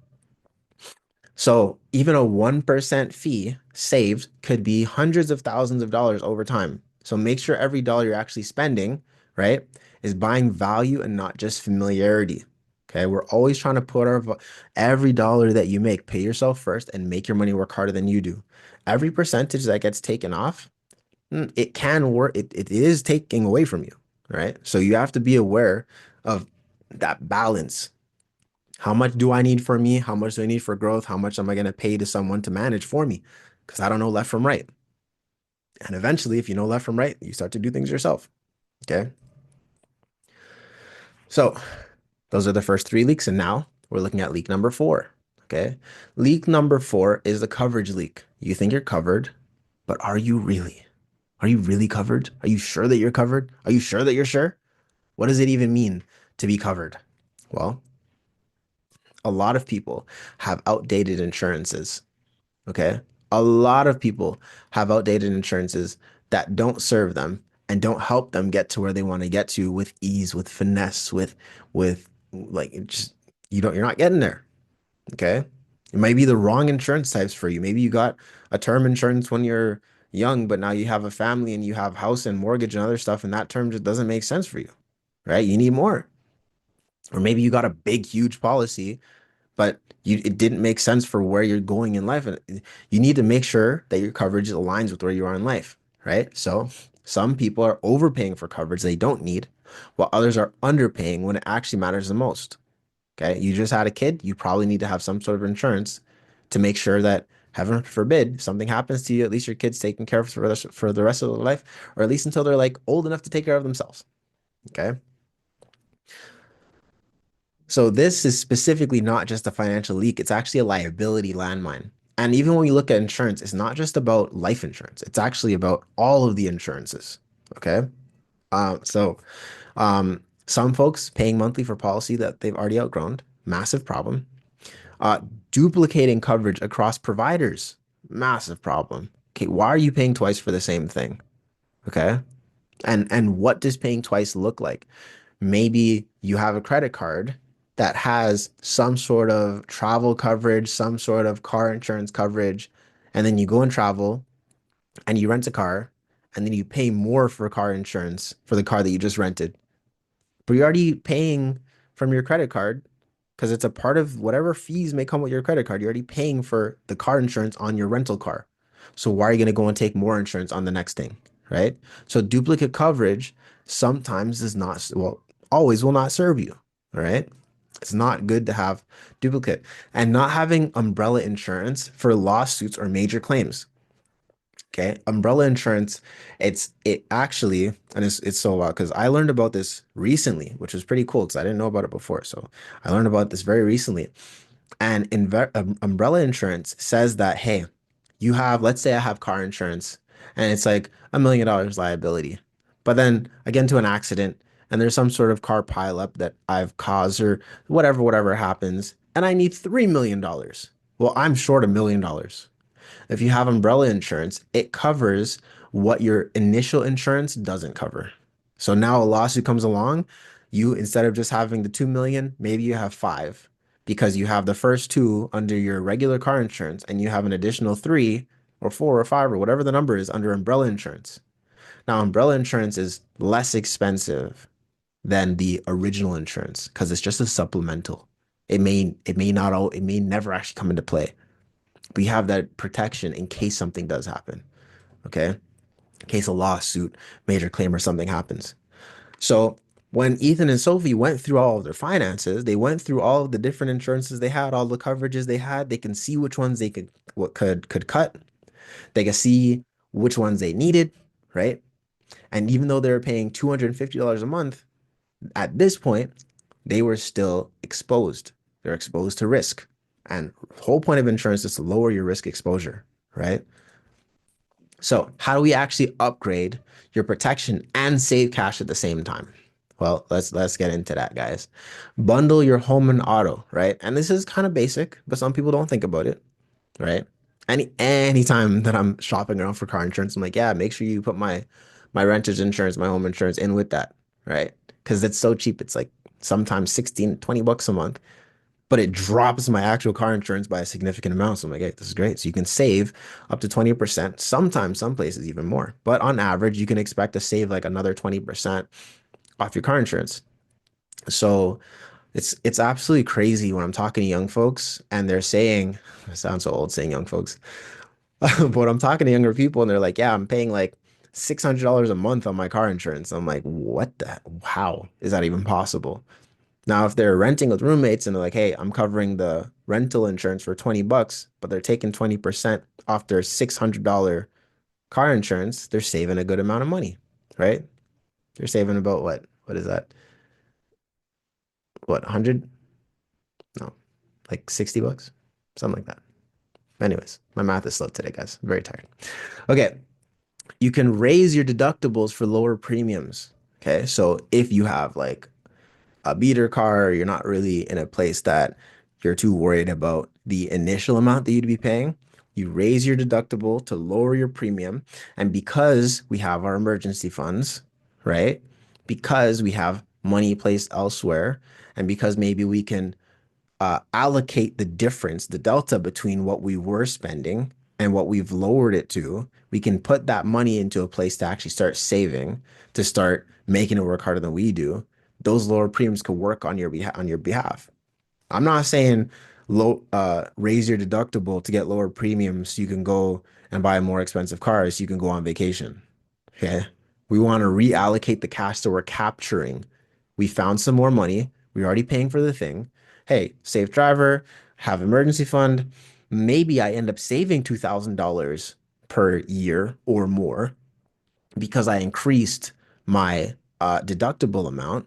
So even a 1% fee saved could be hundreds of thousands of dollars over time. So make sure every dollar you're actually spending, right, is buying value and not just familiarity. Okay, we're always trying to put every dollar that you make, pay yourself first and make your money work harder than you do. Every percentage that gets taken off, it can work, it is taking away from you, right? So you have to be aware of that balance. How much do I need for me? How much do I need for growth? How much am I going to pay to someone to manage for me? Because I don't know left from right. And eventually, if you know left from right, you start to do things yourself. Okay. So those are the first three leaks. And now we're looking at leak number four. Okay. Leak number four is the coverage leak. You think you're covered, but are you really? Are you really covered? Are you sure that you're covered? Are you sure that you're sure? What does it even mean to be covered? Well, a lot of people have outdated insurances. Okay. A lot of people have outdated insurances that don't serve them and don't help them get to where they want to get to with ease, with finesse, with like just you're not getting there. Okay. It might be the wrong insurance types for you. Maybe you got a term insurance when you're young, but now you have a family and you have house and mortgage and other stuff, and that term just doesn't make sense for you. Right? You need more. Or maybe you got a big, huge policy but it didn't make sense for where you're going in life. And you need to make sure that your coverage aligns with where you are in life, right? So some people are overpaying for coverage they don't need, while others are underpaying when it actually matters the most. Okay. You just had a kid, you probably need to have some sort of insurance to make sure that, heaven forbid, something happens to you, at least your kid's taken care of for the rest of their life, or at least until they're like old enough to take care of themselves. Okay. So this is specifically not just a financial leak, it's actually a liability landmine. And even when you look at insurance, it's not just about life insurance. It's actually about all of the insurances. Okay. So some folks paying monthly for policy that they've already outgrown, massive problem. Uh, Duplicating coverage across providers, massive problem. Okay, why are you paying twice for the same thing? Okay. And what does paying twice look like? Maybe you have a credit card that has some sort of travel coverage, some sort of car insurance coverage, and then you go and travel and you rent a car and then you pay more for car insurance for the car that you just rented. But you're already paying from your credit card because it's a part of whatever fees may come with your credit card. You're already paying for the car insurance on your rental car. So why are you going to go and take more insurance on the next thing? Right? So duplicate coverage sometimes does not, well, always will not serve you. All right. It's not good to have duplicate and not having umbrella insurance for lawsuits or major claims. Okay, umbrella insurance, it actually, and it's so wild because I learned about this recently, which was pretty cool because I didn't know about it before. So I learned about this very recently. And umbrella insurance says that, hey, you have, let's say I have car insurance and it's like $1 million liability, but then I get into an accident and there's some sort of car pileup that I've caused or whatever happens, and I need $3 million. Well, I'm short $1 million. If you have umbrella insurance, it covers what your initial insurance doesn't cover. So now a lawsuit comes along, you instead of just having the 2 million, maybe you have five because you have the first two under your regular car insurance and you have an additional three. or 4 or 5 or whatever the number is under umbrella insurance. Now, umbrella insurance is less expensive than the original insurance because it's just a supplemental. It may never actually come into play. But you have that protection in case something does happen. Okay. In case a lawsuit, major claim, or something happens. So when Ethan and Sophie went through all of their finances, they went through all of the different insurances they had, all the coverages they had. They can see which ones they could what could cut. They can see which ones they needed, right? And even though they were paying $250 a month, at this point, they were still exposed. They're exposed to risk. And the whole point of insurance is to lower your risk exposure, right? So, how do we actually upgrade your protection and save cash at the same time? Well, let's get into that, guys. Bundle your home and auto, right? And this is kind of basic, but some people don't think about it, right? Anytime that I'm shopping around for car insurance, I'm like, yeah, make sure you put my renter's insurance, my home insurance in with that, right? Because it's so cheap. It's like sometimes 16, 20 bucks a month, but it drops my actual car insurance by a significant amount. So I'm like, hey, this is great. So you can save up to 20%, sometimes some places even more. But on average, you can expect to save like another 20% off your car insurance. So it's absolutely crazy when I'm talking to young folks and they're saying, I sound so old saying young folks, but I'm talking to younger people and they're like, yeah, I'm paying like $600 a month on my car insurance. I'm like, what the, how is that even possible? Now, if they're renting with roommates and they're like, hey, I'm covering the rental insurance for 20 bucks, but they're taking 20% off their $600 car insurance, they're saving a good amount of money, right? They're saving about what? What is that? What, 100? No, like 60 bucks? Something like that. Anyways, my math is slow today, guys. I'm very tired. Okay, you can raise your deductibles for lower premiums. Okay, so if you have like a beater car, you're not really in a place that you're too worried about the initial amount that you'd be paying. You raise your deductible to lower your premium. And because we have our emergency funds, right? Because we have money placed elsewhere, and because maybe we can allocate the difference, the delta between what we were spending and what we've lowered it to, we can put that money into a place to actually start saving, to start making it work harder than we do. Those lower premiums could work on your behalf. I'm not saying raise your deductible to get lower premiums so you can go and buy more expensive cars so you can go on vacation. Okay. We want to reallocate the cash that we're capturing. We found some more money. We're already paying for the thing. Hey, safe driver, have emergency fund. Maybe I end up saving $2,000 per year or more because I increased my deductible amount.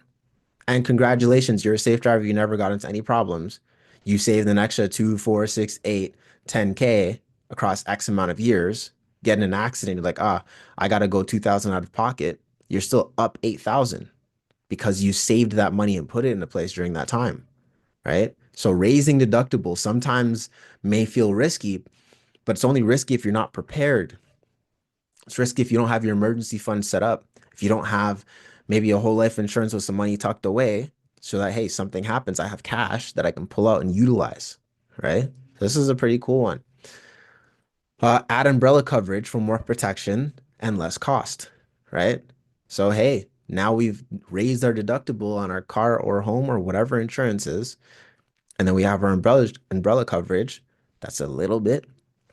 And congratulations, you're a safe driver. You never got into any problems. You saved an extra 2, 4, 6, 8, 10K across X amount of years. Get in an accident, you're like, I gotta go 2,000 out of pocket. You're still up 8,000 because you saved that money and put it into place during that time, right? So raising deductibles sometimes may feel risky, but it's only risky if you're not prepared. It's risky if you don't have your emergency fund set up, if you don't have maybe a whole life insurance with some money tucked away so that, hey, something happens, I have cash that I can pull out and utilize, right? This is a pretty cool one. Add umbrella coverage for more protection and less cost, right? So, hey, now we've raised our deductible on our car or home or whatever insurance is, and then we have our umbrella coverage. That's a little bit,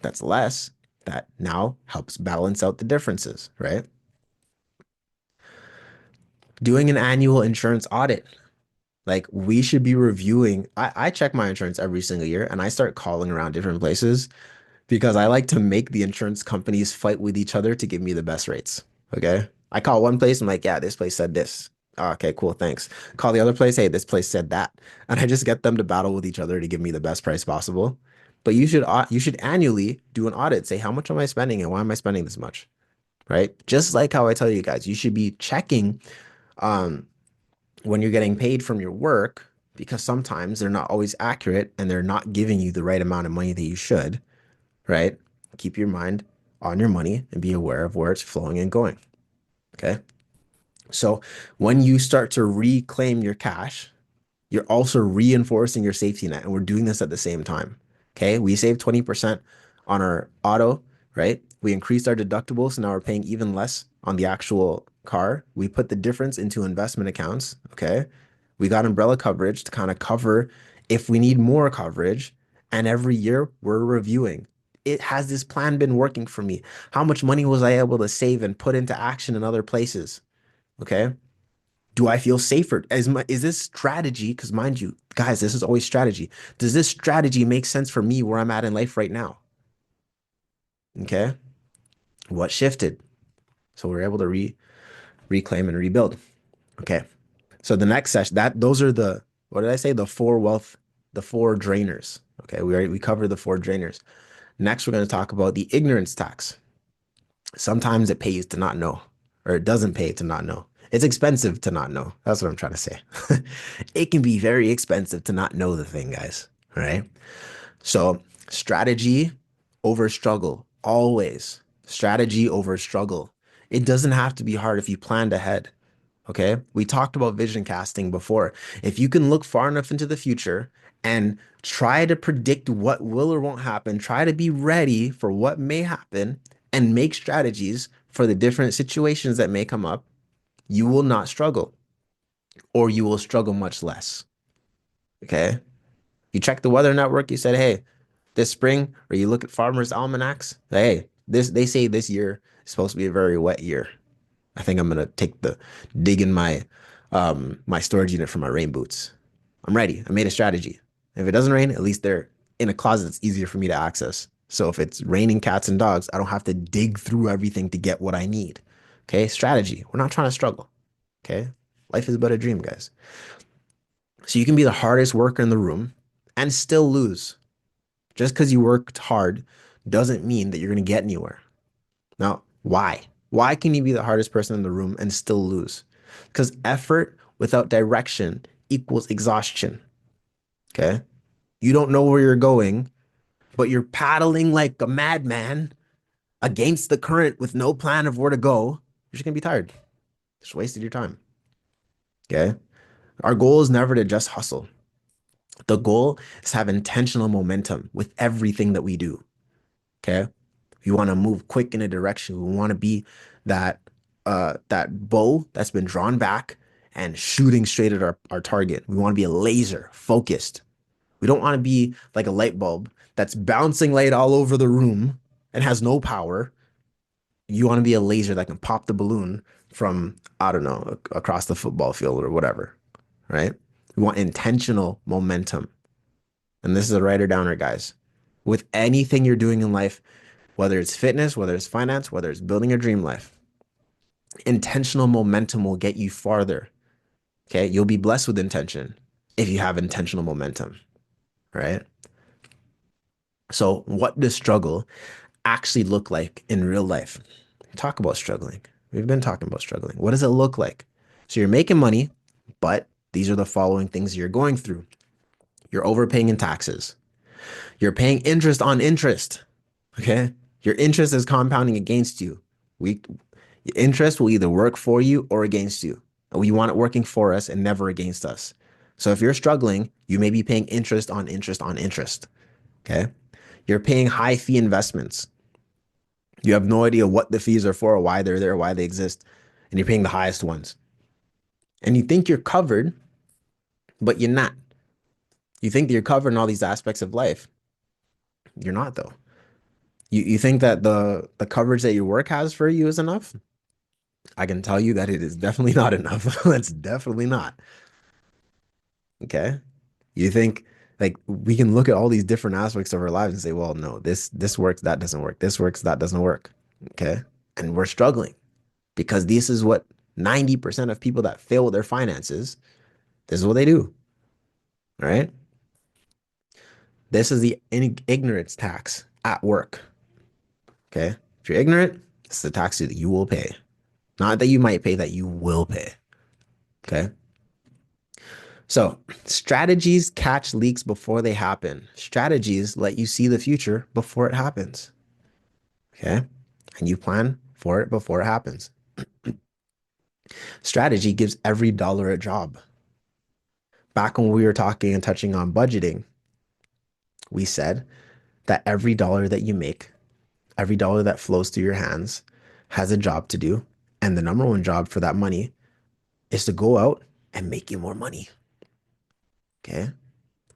that's less. That now helps balance out the differences, right? Doing an annual insurance audit. Like we should be reviewing. I check my insurance every single year and I start calling around different places because I like to make the insurance companies fight with each other to give me the best rates. Okay. I call one place, I'm like, yeah, this place said this. Oh, okay, cool, thanks. Call the other place, hey, this place said that. And I just get them to battle with each other to give me the best price possible. But you should annually do an audit, say how much am I spending and why am I spending this much? Right? Just like how I tell you guys, you should be checking um when you're getting paid from your work because sometimes they're not always accurate and they're not giving you the right amount of money that you should, right? Keep your mind on your money and be aware of where it's flowing and going. Okay. So when you start to reclaim your cash, you're also reinforcing your safety net. And we're doing this at the same time. Okay. We save 20% on our auto, right? We increased our deductibles, so now we're paying even less on the actual car. We put the difference into investment accounts, okay? We got umbrella coverage to kind of cover if we need more coverage. And every year we're reviewing. It has this plan been working for me? How much money was I able to save and put into action in other places? Okay. Do I feel safer? Is this strategy? Because mind you, guys, this is always strategy. Does this strategy make sense for me where I'm at in life right now? Okay. What shifted? So we're able to reclaim and rebuild. Okay. So the next session, those are the, what did I say? The four drainers. Okay. We covered the four drainers. Next, we're going to talk about the ignorance tax. Sometimes it pays to not know, or it doesn't pay to not know. It's expensive to not know. That's what I'm trying to say. It can be very expensive to not know the thing, guys. All right. So, strategy over struggle, always. Strategy over struggle. It doesn't have to be hard if you planned ahead. Okay. We talked about vision casting before. If you can look far enough into the future and try to predict what will or won't happen, try to be ready for what may happen and make strategies for the different situations that may come up, you will not struggle or you will struggle much less. Okay. You check the weather network, you said, hey, this spring, or you look at farmers' almanacs, hey, they say this year is supposed to be a very wet year. I think I'm gonna dig in my storage unit for my rain boots. I'm ready. I made a strategy. If it doesn't rain, at least they're in a closet that's easier for me to access. So if it's raining cats and dogs, I don't have to dig through everything to get what I need. Okay, strategy. We're not trying to struggle. Okay, life is but a dream, guys. So you can be the hardest worker in the room and still lose. Just because you worked hard doesn't mean that you're gonna get anywhere. Now, why? Why can you be the hardest person in the room and still lose? Because effort without direction equals exhaustion. Okay. You don't know where you're going, but you're paddling like a madman against the current with no plan of where to go. You're just going to be tired. Just wasted your time. Okay. Our goal is never to just hustle. The goal is to have intentional momentum with everything that we do. Okay. We want to move quick in a direction. We want to be that that bow that's been drawn back and shooting straight at our target. We want to be a laser focused. We don't want to be like a light bulb that's bouncing light all over the room and has no power. You want to be a laser that can pop the balloon from, I don't know, across the football field or whatever, right? We want intentional momentum. And this is a writer downer, guys. With anything you're doing in life, whether it's fitness, whether it's finance, whether it's building a dream life, intentional momentum will get you farther. Okay. You'll be blessed with intention if you have intentional momentum, right? So, what does struggle actually look like in real life? Talk about struggling. We've been talking about struggling. What does it look like? So, you're making money, but these are the following things you're going through. You're overpaying in taxes. You're paying interest on interest. Okay. Your interest is compounding against you. We Interest will either work for you or against you. We want it working for us and never against us. So if you're struggling, you may be paying interest on interest on interest. Okay. You're paying high fee investments. You have no idea what the fees are for or why they're there, why they exist, and you're paying the highest ones. And you think you're covered, but you're not. You think that you're covered in all these aspects of life. You're not though. You think that the coverage that your work has for you is enough? I can tell you that it is definitely not enough. That's definitely not. Okay. You think like we can look at all these different aspects of our lives and say, well, no, this works, that doesn't work. This works, that doesn't work. Okay. And we're struggling because this is what 90% of people that fail with their finances, this is what they do. All right. This is the ignorance tax at work. Okay. If you're ignorant, it's the tax that you will pay. Not that you might pay, that you will pay. Okay. So strategies catch leaks before they happen. Strategies let you see the future before it happens. Okay. And you plan for it before it happens. Strategy gives every dollar a job. Back when we were talking and touching on budgeting, we said that every dollar that you make Every dollar that flows through your hands has a job to do. And the number one job for that money is to go out and make you more money. Okay.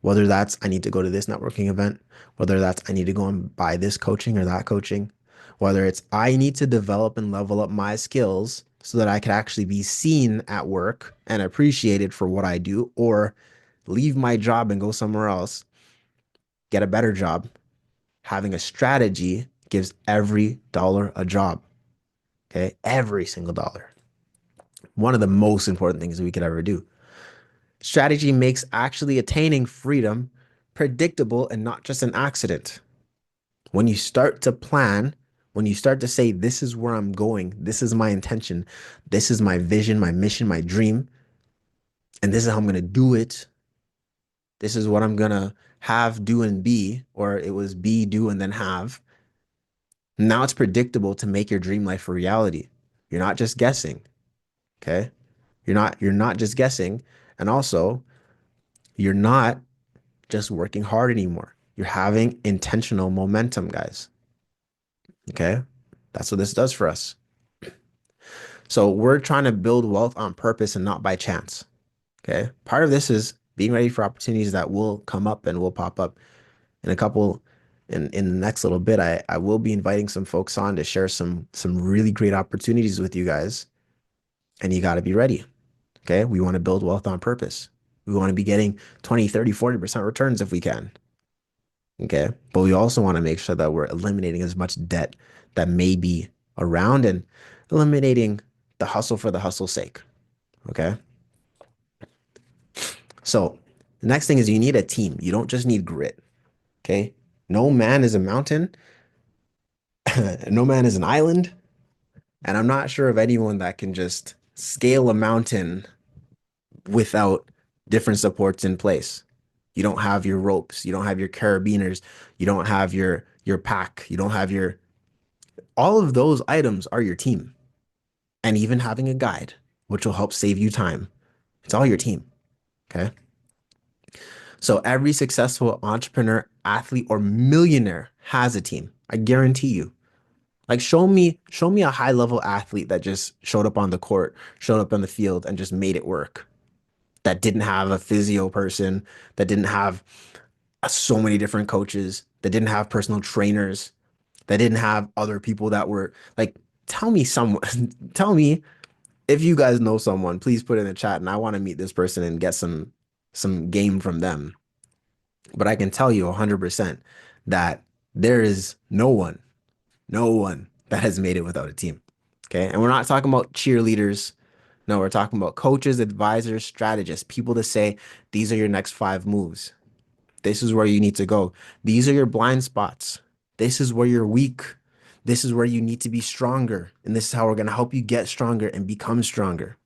Whether that's I need to go to this networking event, whether that's I need to go and buy this coaching or that coaching, whether it's I need to develop and level up my skills so that I can actually be seen at work and appreciated for what I do, or leave my job and go somewhere else, get a better job. Having a strategy gives every dollar a job. Okay. Every single dollar. One of the most important things we could ever do. Strategy makes actually attaining freedom predictable and not just an accident. When you start to plan, when you start to say, this is where I'm going, this is my intention, this is my vision, my mission, my dream, and this is how I'm going to do it. This is what I'm going to have, do, and be, or it was be, do, and then have. Now it's predictable to make your dream life a reality. You're not just guessing. Okay. You're not just guessing. And also, you're not just working hard anymore. You're having intentional momentum, guys. Okay. That's what this does for us. So we're trying to build wealth on purpose and not by chance. Okay. Part of this is being ready for opportunities that will come up and will pop up in a couple in the next little bit. I will be inviting some folks on to share some really great opportunities with you guys. And you got to be ready. Okay. We want to build wealth on purpose. We want to be getting 20, 30, 40% returns if we can. Okay. But we also want to make sure that we're eliminating as much debt that may be around and eliminating the hustle for the hustle's sake. Okay. So the next thing is you need a team. You don't just need grit. Okay. No man is a mountain. No man is an island. And I'm not sure of anyone that can just scale a mountain without different supports in place. You don't have your ropes. You don't have your carabiners. You don't have your pack. You don't have your all of those items are your team. And even having a guide, which will help save you time. It's all your team. Okay. So every successful entrepreneur, athlete, or millionaire has a team. I guarantee you. Like show me a high level athlete that just showed up on the court, showed up on the field and just made it work. That didn't have a physio person, that didn't have so many different coaches, that didn't have personal trainers, that didn't have other people that were like, tell me someone, tell me if you guys know someone, please put it in the chat and I want to meet this person and get some game from them. But I can tell you 100% that there is no one that has made it without a team. Okay? And we're not talking about cheerleaders. No, we're talking about coaches, advisors, strategists, people to say these are your next 5 moves. This is where you need to go. These are your blind spots. This is where you're weak. This is where you need to be stronger. And this is how we're going to help you get stronger and become stronger.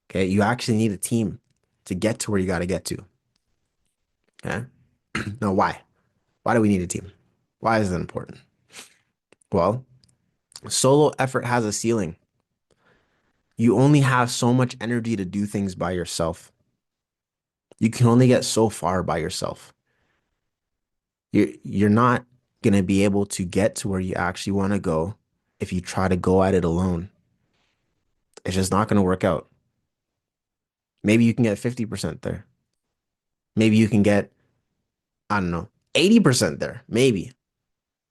Okay. You actually need a team to get to where you got to get to. Okay. Now, why? Why do we need a team? Why is it important? Well, solo effort has a ceiling. You only have so much energy to do things by yourself. You can only get so far by yourself. You're not going to be able to get to where you actually want to go if you try to go at it alone. It's just not going to work out. Maybe you can get 50% there. Maybe you can get, I don't know, 80% there, maybe.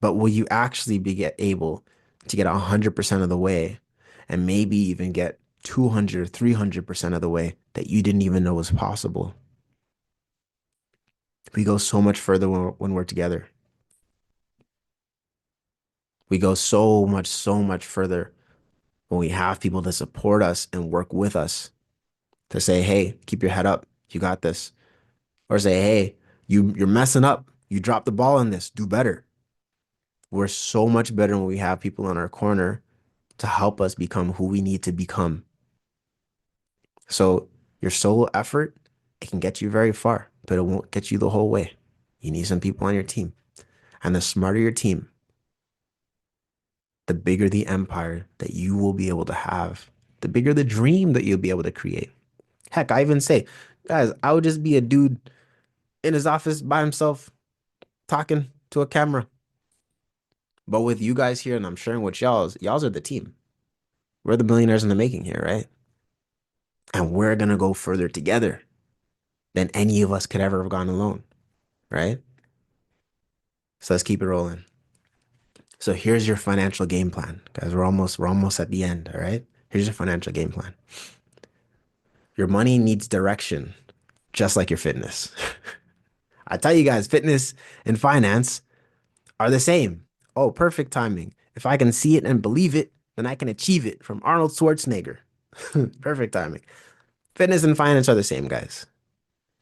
But will you actually be able to get 100% of the way and maybe even get 200, 300% of the way that you didn't even know was possible? We go so much further when we're together. We go so much further when we have people to support us and work with us to say, hey, keep your head up. You got this. Or say, hey, you're messing up. You dropped the ball on this. Do better. We're so much better when we have people in our corner to help us become who we need to become. So your solo effort, it can get you very far, but it won't get you the whole way. You need some people on your team. And the smarter your team, the bigger the empire that you will be able to have, the bigger the dream that you'll be able to create. Heck, I even say, guys, I would just be a dude in his office by himself talking to a camera. But with you guys here, and I'm sharing with y'all's are the team. We're the millionaires in the making here, right? And we're gonna go further together than any of us could ever have gone alone, right? So let's keep it rolling. So here's your financial game plan, guys. We're almost at the end, all right? Here's your financial game plan. Your money needs direction, just like your fitness. I tell you guys, fitness and finance are the same. Oh, perfect timing. If I can see it and believe it, then I can achieve it from Arnold Schwarzenegger. Perfect timing. Fitness and finance are the same, guys.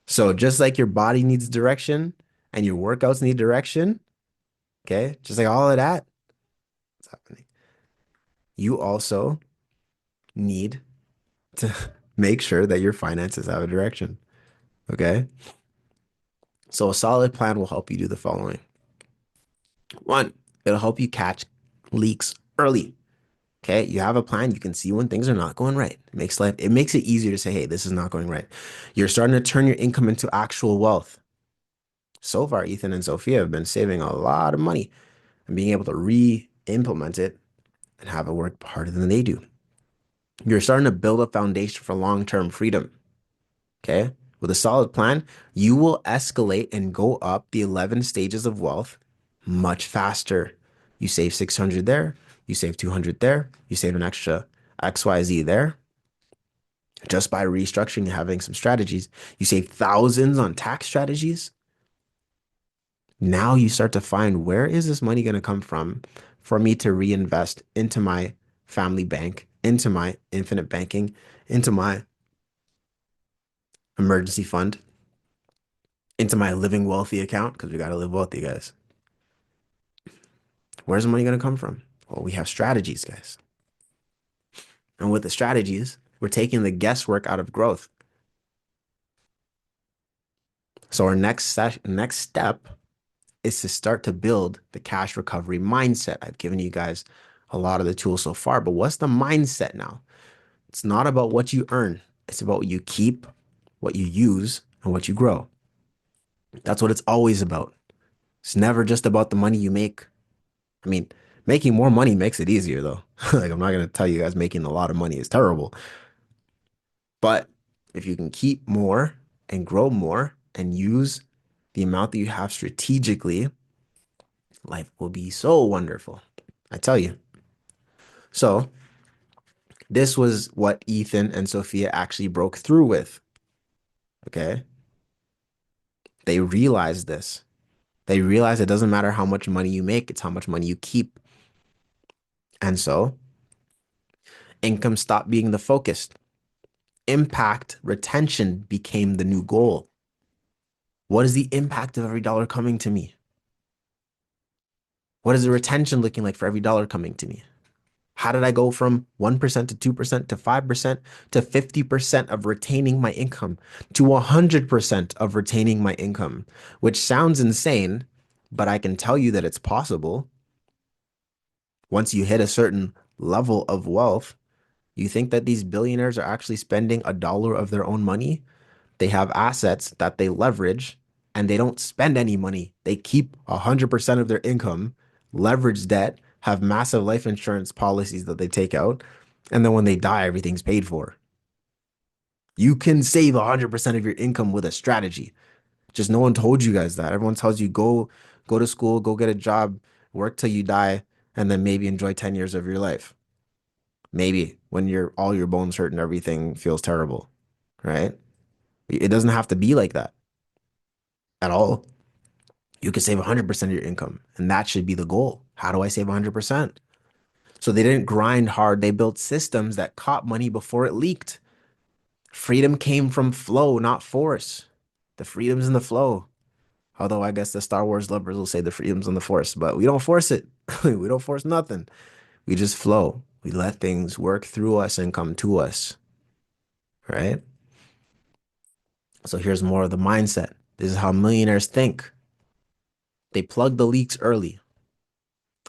So just like your body needs direction and your workouts need direction, okay? Just like all of that, what's happening? You also need to make sure that your finances have a direction, okay? So a solid plan will help you do the following. One, it'll help you catch leaks early. Okay, you have a plan. You can see when things are not going right. It makes it easier to say, hey, this is not going right. You're starting to turn your income into actual wealth. So far, Ethan and Sophia have been saving a lot of money and being able to re-implement it and have it work harder than they do. You're starting to build a foundation for long-term freedom. Okay. With a solid plan, you will escalate and go up the 11 stages of wealth much faster. You save 600 there, you save 200 there, you save an extra XYZ there just by restructuring and having some strategies. You save thousands on tax strategies. Now you start to find, where is this money going to come from for me to reinvest into my family bank, into my infinite banking, into my emergency fund, into my living wealthy account, because we got to live wealthy, guys. Where's the money going to come from? Well, we have strategies, guys. And with the strategies, we're taking the guesswork out of growth. So our next step is to start to build the cash recovery mindset. I've given you guys a lot of the tools so far, but what's the mindset now? It's not about what you earn. It's about what you keep, what you use, and what you grow. That's what it's always about. It's never just about the money you make. I mean, making more money makes it easier though. Like, I'm not going to tell you guys making a lot of money is terrible. But if you can keep more and grow more and use the amount that you have strategically, life will be so wonderful. I tell you. So, this was what Ethan and Sophia actually broke through with. Okay. They realized this. They realized it doesn't matter how much money you make, it's how much money you keep. And so, income stopped being the focus. Impact retention became the new goal. What is the impact of every dollar coming to me? What is the retention looking like for every dollar coming to me? How did I go from 1% to 2% to 5% to 50% of retaining my income to 100% of retaining my income, which sounds insane, but I can tell you that it's possible. Once you hit a certain level of wealth, you think that these billionaires are actually spending a dollar of their own money? They have assets that they leverage and they don't spend any money. They keep 100% of their income, leverage debt, have massive life insurance policies that they take out. And then when they die, everything's paid for. You can save 100% of your income with a strategy. Just no one told you guys that. Everyone tells you go to school, go get a job, work till you die, and then maybe enjoy 10 years of your life. Maybe when all your bones hurt and everything feels terrible, right? It doesn't have to be like that at all. You can save 100% of your income, and that should be the goal. How do I save 100%? So they didn't grind hard. They built systems that caught money before it leaked. Freedom came from flow, not force. The freedom's in the flow. Although I guess the Star Wars lovers will say the freedom's in the force, but we don't force it. We don't force nothing. We just flow. We let things work through us and come to us, right? So here's more of the mindset. This is how millionaires think. They plug the leaks early.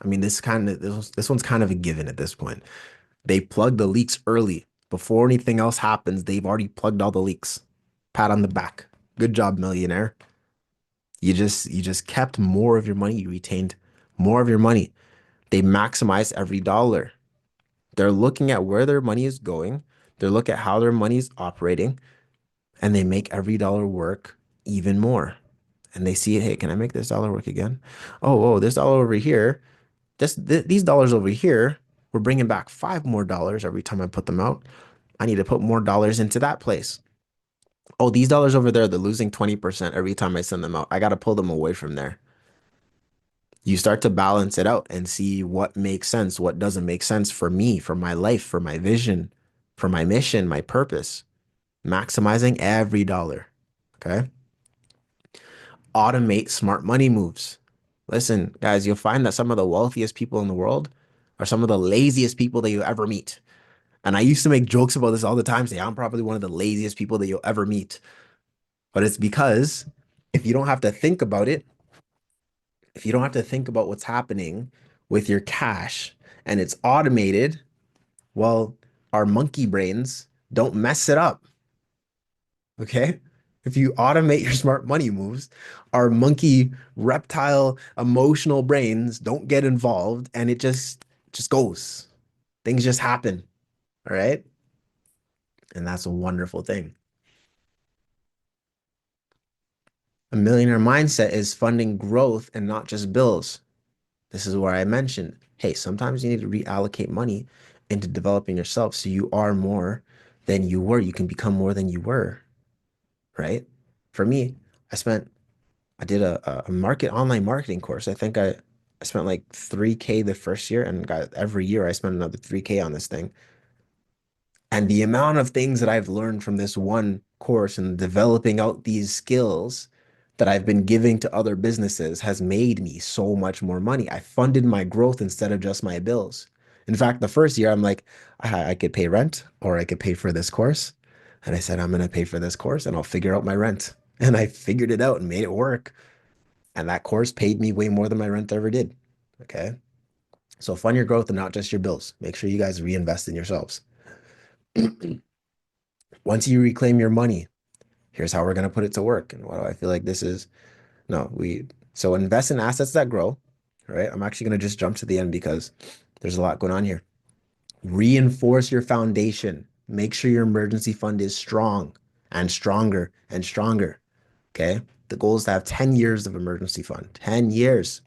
I mean, this one's kind of a given at this point. They plug the leaks early. Before anything else happens, they've already plugged all the leaks. Pat on the back. Good job, millionaire. You just kept more of your money. You retained more of your money. They maximize every dollar. They're looking at where their money is going. They look at how their money is operating, and they make every dollar work even more. And they see it, hey, can I make this dollar work again? Oh, this dollar over here, these dollars over here, we're bringing back five more dollars every time I put them out. I need to put more dollars into that place. Oh, these dollars over there, they're losing 20% every time I send them out. I got to pull them away from there. You start to balance it out and see what makes sense, what doesn't make sense for me, for my life, for my vision, for my mission, my purpose. Maximizing every dollar. Okay. Automate smart money moves. Listen, guys, you'll find that some of the wealthiest people in the world are some of the laziest people that you ever meet. And I used to make jokes about this all the time, say I'm probably one of the laziest people that you'll ever meet. But it's because if you don't have to think about it, if you don't have to think about what's happening with your cash and it's automated, well, our monkey brains don't mess it up. Okay. If you automate your smart money moves, our monkey reptile emotional brains don't get involved and it just goes. Things just happen. All right. And that's a wonderful thing. A millionaire mindset is funding growth and not just bills. This is where I mentioned, hey, sometimes you need to reallocate money into developing yourself so you are more than you were. You can become more than you were, right? For me, I did a market online marketing course. I spent like 3K the first year and got every year I spent another 3K on this thing. And the amount of things that I've learned from this one course and developing out these skills that I've been giving to other businesses has made me so much more money. I funded my growth instead of just my bills. In fact, the first year I'm like, I could pay rent or I could pay for this course. And I said, I'm going to pay for this course and I'll figure out my rent. And I figured it out and made it work. And that course paid me way more than my rent ever did. Okay. So fund your growth and not just your bills. Make sure you guys reinvest in yourselves. Once you reclaim your money, here's how we're going to put it to work. And what do I feel like this is? No, so invest in assets that grow. All right. I'm actually going to just jump to the end because there's a lot going on here. Reinforce your foundation. Make sure your emergency fund is strong and stronger and stronger. Okay. The goal is to have 10 years of emergency fund, 10 years.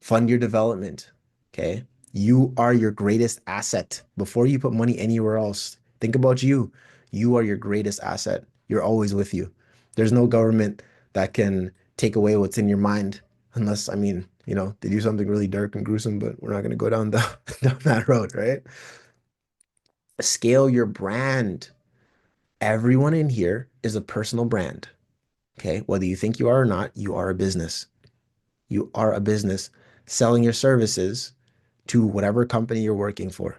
Fund your development. Okay. You are your greatest asset. Before you put money anywhere else, think about you. You are your greatest asset. You're always with you. There's no government that can take away what's in your mind unless, I mean, they do something really dark and gruesome, but we're not going to go down that road, right? Scale your brand. Everyone in here is a personal brand. Okay. Whether you think you are or not, you are a business. You are a business selling your services to whatever company you're working for,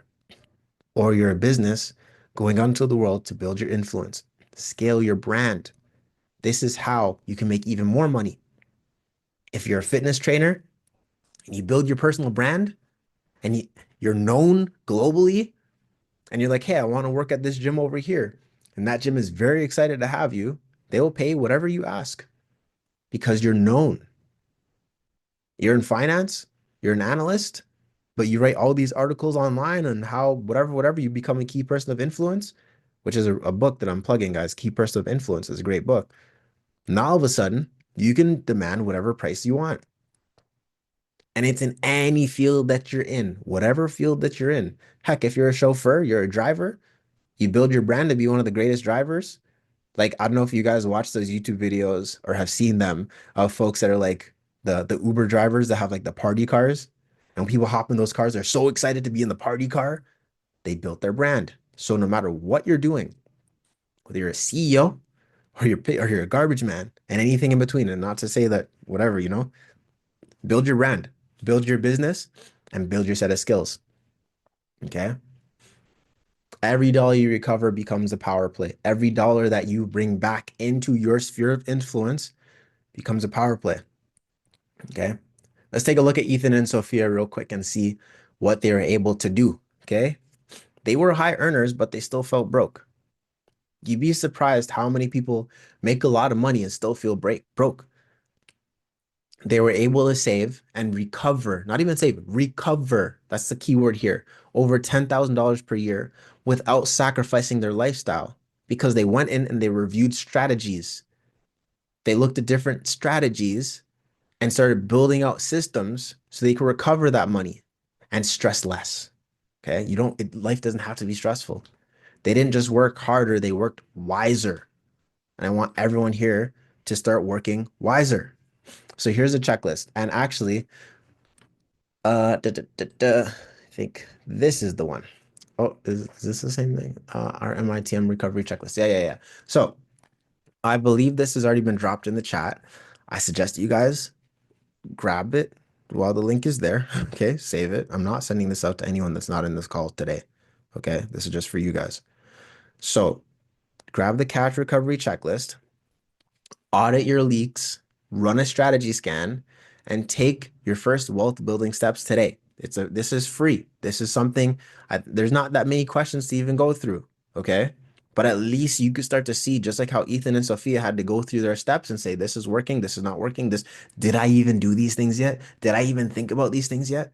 or you're a business going out into the world to build your influence, scale your brand. This is how you can make even more money. If you're a fitness trainer and you build your personal brand and you're known globally and you're like, hey, I want to work at this gym over here, and that gym is very excited to have you, they will pay whatever you ask because you're known. You're in finance, you're an analyst, but you write all these articles online on how whatever you become a key person of influence, which is a book that I'm plugging, guys. Key Person of Influence is a great book. Now all of a sudden, you can demand whatever price you want. And it's in any field that you're in, whatever field that you're in. Heck, if you're a chauffeur, you're a driver, you build your brand to be one of the greatest drivers. Like, I don't know if you guys watch those YouTube videos or have seen them of folks that are like the Uber drivers that have like the party cars. And when people hop in those cars, they're so excited to be in the party car. They built their brand. So no matter what you're doing, whether you're a CEO or you're a garbage man and anything in between, and not to say that whatever, build your brand, build your business, and build your set of skills. Okay. Every dollar you recover becomes a power play. Every dollar that you bring back into your sphere of influence becomes a power play. Okay. Let's take a look at Ethan and Sophia real quick and see what they were able to do. Okay. They were high earners, but they still felt broke. You'd be surprised how many people make a lot of money and still feel broke. They were able to save and recover, not even save, recover. That's the key word here. Over $10,000 per year without sacrificing their lifestyle because they went in and they reviewed strategies. They looked at different strategies and started building out systems so they could recover that money and stress less. Okay. Life doesn't have to be stressful. They didn't just work harder, they worked wiser. And I want everyone here to start working wiser. So here's a checklist. And actually, I think this is the one. Oh, is this the same thing? Our MITM recovery checklist. Yeah. So I believe this has already been dropped in the chat. I suggest you guys grab it while the link is there. Okay, save it. I'm not sending this out to anyone that's not in this call today. Okay, this is just for you guys. So grab the cash recovery checklist, audit your leaks, run a strategy scan, and take your first wealth building steps today. This is free. This is something there's not that many questions to even go through. Okay. But at least you could start to see, just like how Ethan and Sophia had to go through their steps and say, this is working, this is not working. Did I even do these things yet? Did I even think about these things yet?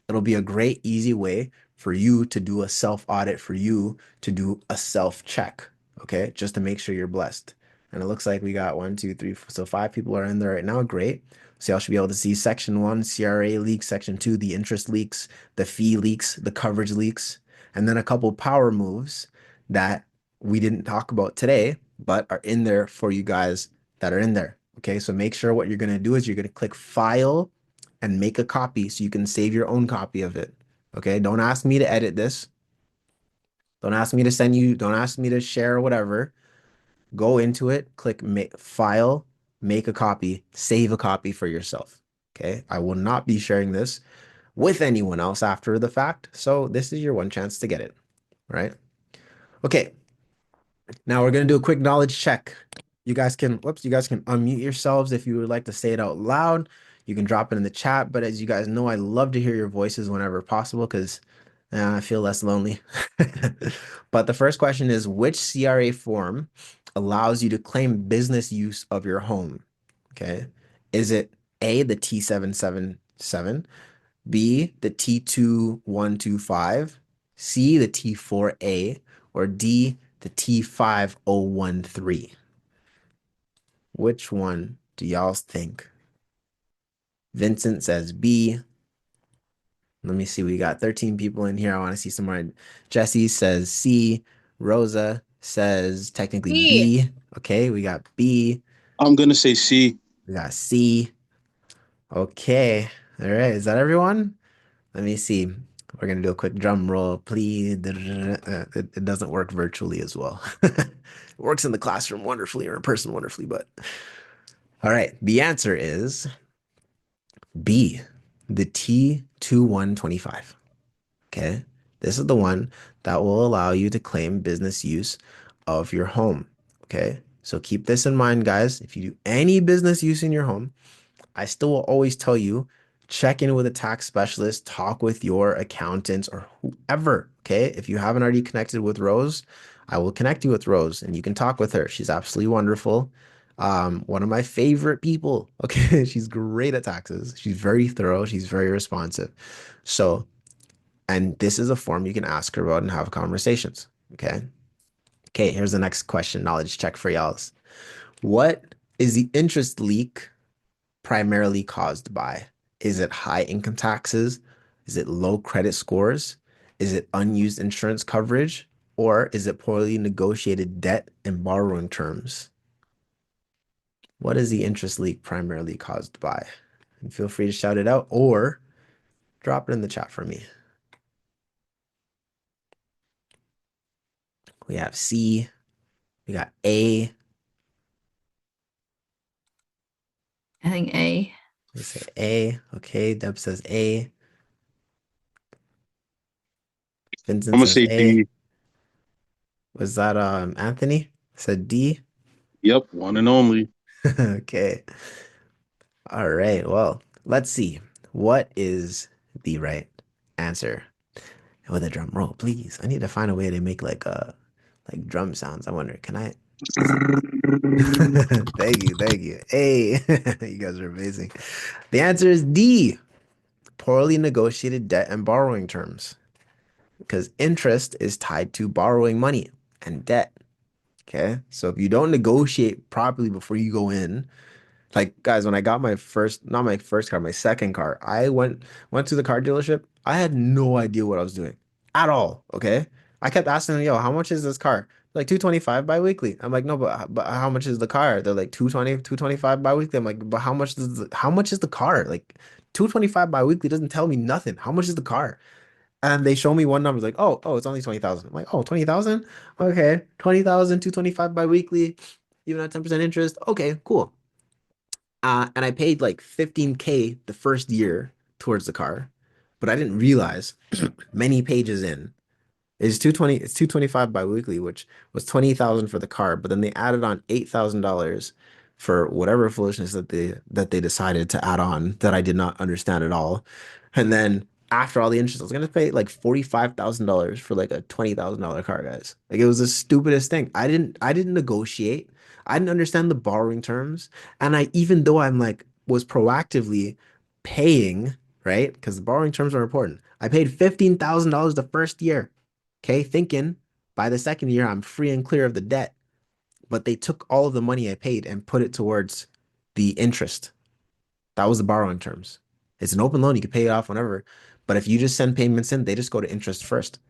It'll be a great, easy way for you to do a self audit, for you to do a self check, okay? Just to make sure you're blessed. And it looks like we got one, two, three, so five people are in there right now. Great. So y'all should be able to see section one, CRA leaks, section two, the interest leaks, the fee leaks, the coverage leaks, and then a couple power moves that we didn't talk about today, but are in there for you guys that are in there. Okay, so make sure what you're going to do is you're going to click file and make a copy so you can save your own copy of it. Okay, don't ask me to edit this. Don't ask me to send you, don't ask me to share or whatever. Go into it, click file, make a copy, save a copy for yourself. Okay, I will not be sharing this with anyone else after the fact. So this is your one chance to get it, right? Okay, now we're going to do a quick knowledge check. You guys can unmute yourselves if you would like to say it out loud. You can drop it in the chat, but as you guys know, I love to hear your voices whenever possible because I feel less lonely. But the first question is, which CRA form allows you to claim business use of your home? Okay. Is it A, the T777, B, the T2125, C, the T4A, or D, the T5013? Which one do y'all think? Vincent says B. Let me see. We got 13 people in here. I want to see some more. Jesse says C. Rosa says technically C. B. Okay, we got B. I'm gonna say C. We got C. Okay. All right. Is that everyone? Let me see. We're gonna do a quick drum roll, please. It doesn't work virtually as well. It works in the classroom wonderfully or in person wonderfully, but all right. The answer is B, the T2125. Okay. This is the one that will allow you to claim business use of your home. Okay. So keep this in mind, guys. If you do any business use in your home, I still will always tell you, check in with a tax specialist, talk with your accountant or whoever. Okay. If you haven't already connected with Rose, I will connect you with Rose and you can talk with her. She's absolutely wonderful. One of my favorite people. Okay. She's great at taxes. She's very thorough. She's very responsive. So, and this is a form you can ask her about and have conversations. Okay. Okay. Here's the next question. Knowledge check for y'all. What is the interest leak primarily caused by? Is it high income taxes? Is it low credit scores? Is it unused insurance coverage? Or is it poorly negotiated debt and borrowing terms? What is the interest leak primarily caused by? And feel free to shout it out or drop it in the chat for me. We have C. We got A. I think A. We say A. Okay, Deb says A. I'm Vincent gonna says say A. D. Was that Anthony? Said D. Yep, one and only. Okay. All right. Well, let's see. What is the right answer? With a drum roll, please. I need to find a way to make like drum sounds. I wonder, can I? Thank you, thank you. Hey, you guys are amazing. The answer is D, poorly negotiated debt and borrowing terms, because interest is tied to borrowing money and debt. Okay, so if you don't negotiate properly before you go in, like guys, when I got my first, not my first car, my second car, I went to the car dealership. I had no idea what I was doing at all. Okay. I kept asking them, yo, how much is this car? Like 225 biweekly. I'm like, no, but how much is the car? They're like 225 biweekly. I'm like, but how much is the car? Like 225 biweekly doesn't tell me nothing. How much is the car? And they show me one number, like, oh, it's only 20,000. I'm like, oh, 20,000? Okay. 20,000, 225 biweekly, even at 10% interest. Okay, cool. And I paid like 15K the first year towards the car, but I didn't realize many pages in it's 225 biweekly, which was 20,000 for the car, but then they added on $8,000 for whatever foolishness that they decided to add on that I did not understand at all. And then after all the interest, I was gonna pay like $45,000 for like a $20,000 car, guys. Like it was the stupidest thing. I didn't negotiate. I didn't understand the borrowing terms. And I, even though I'm like was proactively paying, right? Because the borrowing terms are important. I paid $15,000 the first year. Okay, thinking by the second year I'm free and clear of the debt, but they took all of the money I paid and put it towards the interest. That was the borrowing terms. It's an open loan, you can pay it off whenever, but if you just send payments in, they just go to interest first,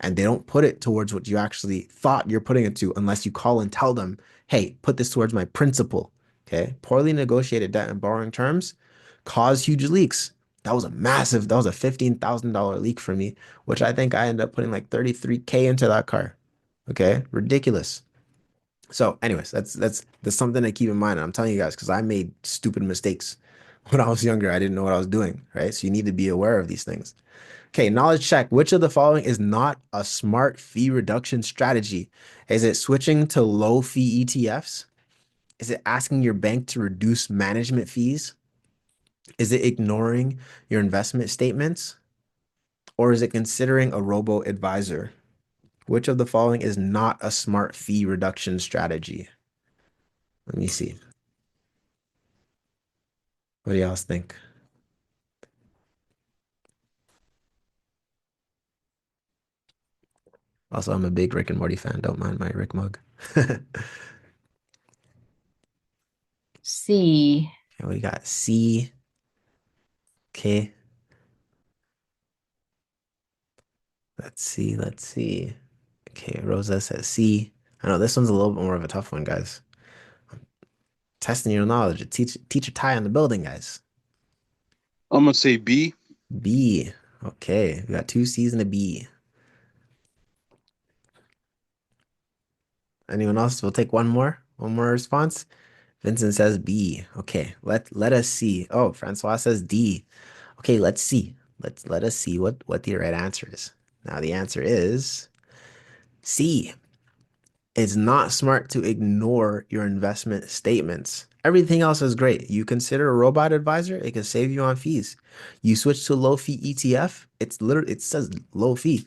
and they don't put it towards what you actually thought you're putting it to unless you call and tell them, hey, put this towards my principal. Okay, poorly negotiated debt and borrowing terms cause huge leaks. That was a $15,000 leak for me, which I think I ended up putting like 33K into that car. Okay, ridiculous. So, anyways, that's something to keep in mind. And I'm telling you guys because I made stupid mistakes when I was younger. I didn't know what I was doing, right? So you need to be aware of these things. Okay, knowledge check. Which of the following is not a smart fee reduction strategy? Is it switching to low fee ETFs? Is it asking your bank to reduce management fees? Is it ignoring your investment statements? Or is it considering a robo advisor? Which of the following is not a smart fee reduction strategy? Let me see. What do y'all think? Also, I'm a big Rick and Morty fan. Don't mind my Rick mug. C. Okay, we got C. Okay, let's see. Let's see. Okay, Rosa says C. I know this one's a little bit more of a tough one, guys. Testing your knowledge. Teacher tie on the building, guys. I'm gonna say B. B. Okay, we got two C's and a B. Anyone else? We'll take one more. One more response. Vincent says B. Okay, let us see. Oh, Francois says D. Okay, let's see. Let us see what the right answer is. Now the answer is C. It's not smart to ignore your investment statements. Everything else is great. You consider a robot advisor, it can save you on fees. You switch to low fee ETF, it says low fee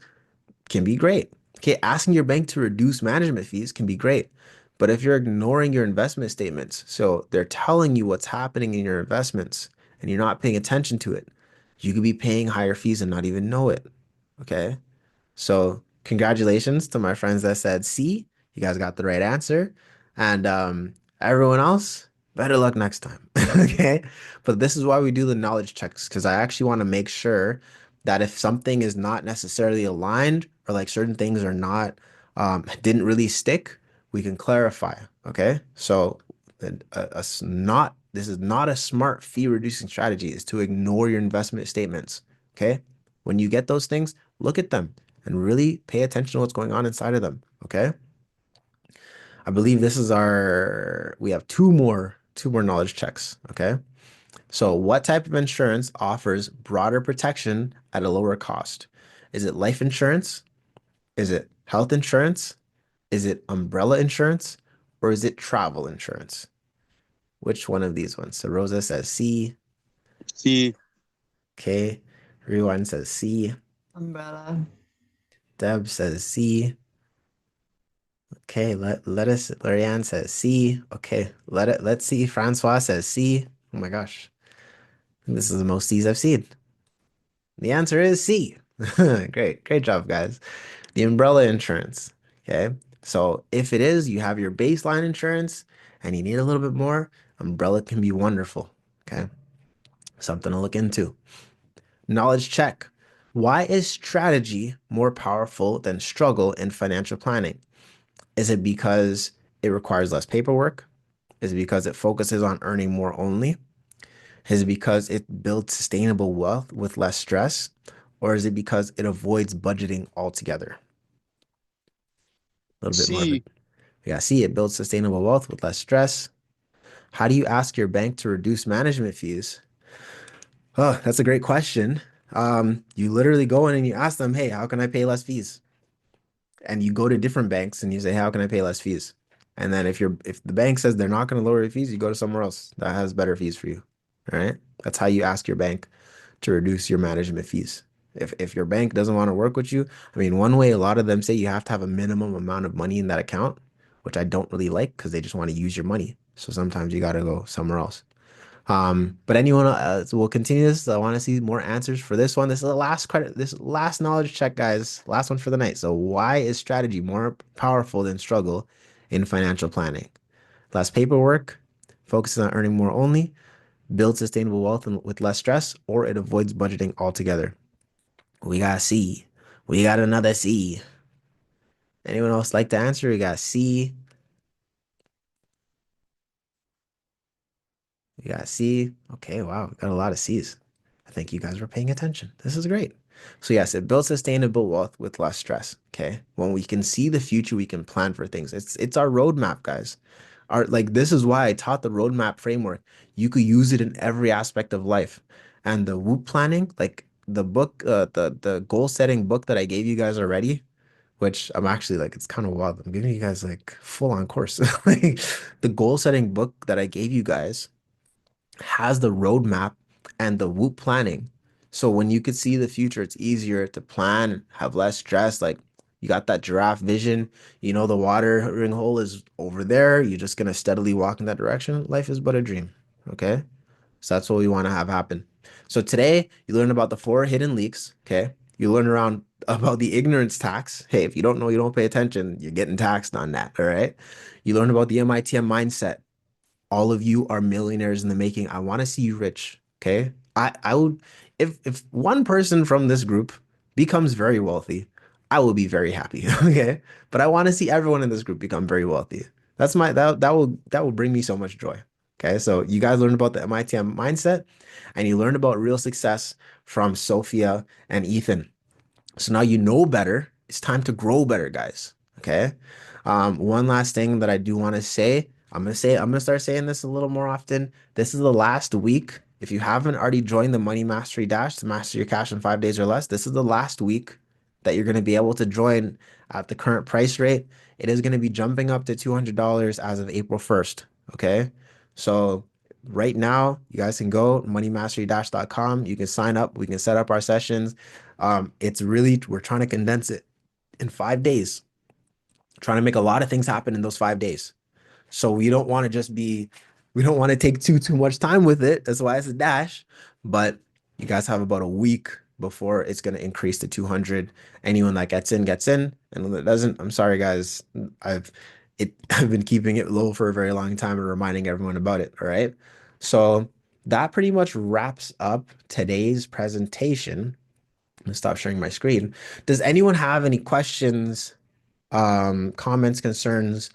can be great. Okay, asking your bank to reduce management fees can be great. But if you're ignoring your investment statements, so they're telling you what's happening in your investments and you're not paying attention to it, you could be paying higher fees and not even know it. Okay? So, congratulations to my friends that said C. You guys got the right answer. And everyone else, better luck next time. Okay? But this is why we do the knowledge checks because I actually want to make sure that if something is not necessarily aligned or like certain things are not didn't really stick, we can clarify. Okay? So, not this is not a smart fee reducing strategy, is to ignore your investment statements. Okay? When you get those things, look at them and really pay attention to what's going on inside of them. Okay. I believe this is we have two more knowledge checks. Okay. So what type of insurance offers broader protection at a lower cost? Is it life insurance? Is it health insurance? Is it umbrella insurance? Or is it travel insurance? Which one of these ones? So Rosa says C. C. Okay. Rewind says C. Umbrella. Deb says C. Okay, let us. Larianne says C. Okay, let's see. Francois says C. Oh my gosh. This is the most C's I've seen. The answer is C. Great job, guys. The umbrella insurance. Okay. So if it is, you have your baseline insurance and you need a little bit more, umbrella can be wonderful. Okay. Something to look into. Knowledge check. Why is strategy more powerful than struggle in financial planning? Is it because it requires less paperwork? Is it because it focuses on earning more only? Is it because it builds sustainable wealth with less stress? Or is it because it avoids budgeting altogether? A little bit more of it. C. Yeah, see, it builds sustainable wealth with less stress. How do you ask your bank to reduce management fees? Oh, that's a great question. You literally go in and you ask them, hey, how can I pay less fees? And you go to different banks and you say, how can I pay less fees? And then if the bank says they're not going to lower your fees, you go to somewhere else that has better fees for you. All right. That's how you ask your bank to reduce your management fees. If your bank doesn't want to work with you, I mean, one way a lot of them say you have to have a minimum amount of money in that account, which I don't really like because they just want to use your money. So sometimes you got to go somewhere else. But anyone so we'll continue this. I want to see more answers for this one. This is the last credit, this last knowledge check, guys. Last one for the night. So why is strategy more powerful than struggle in financial planning? Less paperwork, focuses on earning more only, builds sustainable wealth and with less stress, or it avoids budgeting altogether. We got C. We got another C. Anyone else like to answer? We got C. We got C. Okay, wow, we got a lot of C's. I think you guys were paying attention. This is great. So yes, it builds sustainable wealth with less stress. Okay. When we can see the future, we can plan for things. It's our roadmap, guys. Our like this is why I taught the roadmap framework. You could use it in every aspect of life. And the Whoop planning, like the book, the goal setting book that I gave you guys already, which I'm actually like, it's kind of wild. I'm giving you guys like full on course. Like the goal setting book that I gave you guys has the roadmap and the Whoop planning. So when you could see the future, it's easier to plan, have less stress. Like you got that giraffe vision, you know, the watering hole is over there. You're just gonna steadily walk in that direction. Life is but a dream. Okay. So that's what we want to have happen. So today you learn about the four hidden leaks. Okay. You learn around about the ignorance tax. Hey, if you don't know, you don't pay attention, you're getting taxed on that. All right. You learn about the MITM mindset. All of you are millionaires in the making. I want to see you rich. Okay. I would if one person from this group becomes very wealthy, I will be very happy. Okay. But I want to see everyone in this group become very wealthy. That's my that will bring me so much joy. Okay. So you guys learned about the MITM mindset and you learned about real success from Sophia and Ethan. So now you know better. It's time to grow better, guys. Okay. One last thing that I do want to say, I'm gonna start saying this a little more often. This is the last week. If you haven't already joined the Money Mastery Dash to master your cash in 5 days or less, this is the last week that you're gonna be able to join at the current price rate. It is gonna be jumping up to $200 as of April 1st. Okay. So right now, you guys can go moneymasterydash.com. You can sign up. We can set up our sessions. It's really, we're trying to condense it in 5 days, trying to make a lot of things happen in those 5 days. So we don't want to just be, we don't want to take too much time with it. That's why it's a dash. But you guys have about a week before it's going to increase to 200. Anyone that gets in, gets in. And that doesn't, I'm sorry, guys. I've been keeping it low for a very long time and reminding everyone about it. All right. So that pretty much wraps up today's presentation. I'm gonna stop sharing my screen. Does anyone have any questions, comments, concerns,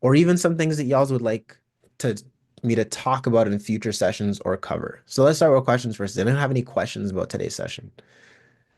or even some things that y'all would like to me to talk about in future sessions or cover? So let's start with questions first. Does anyone have any questions about today's session?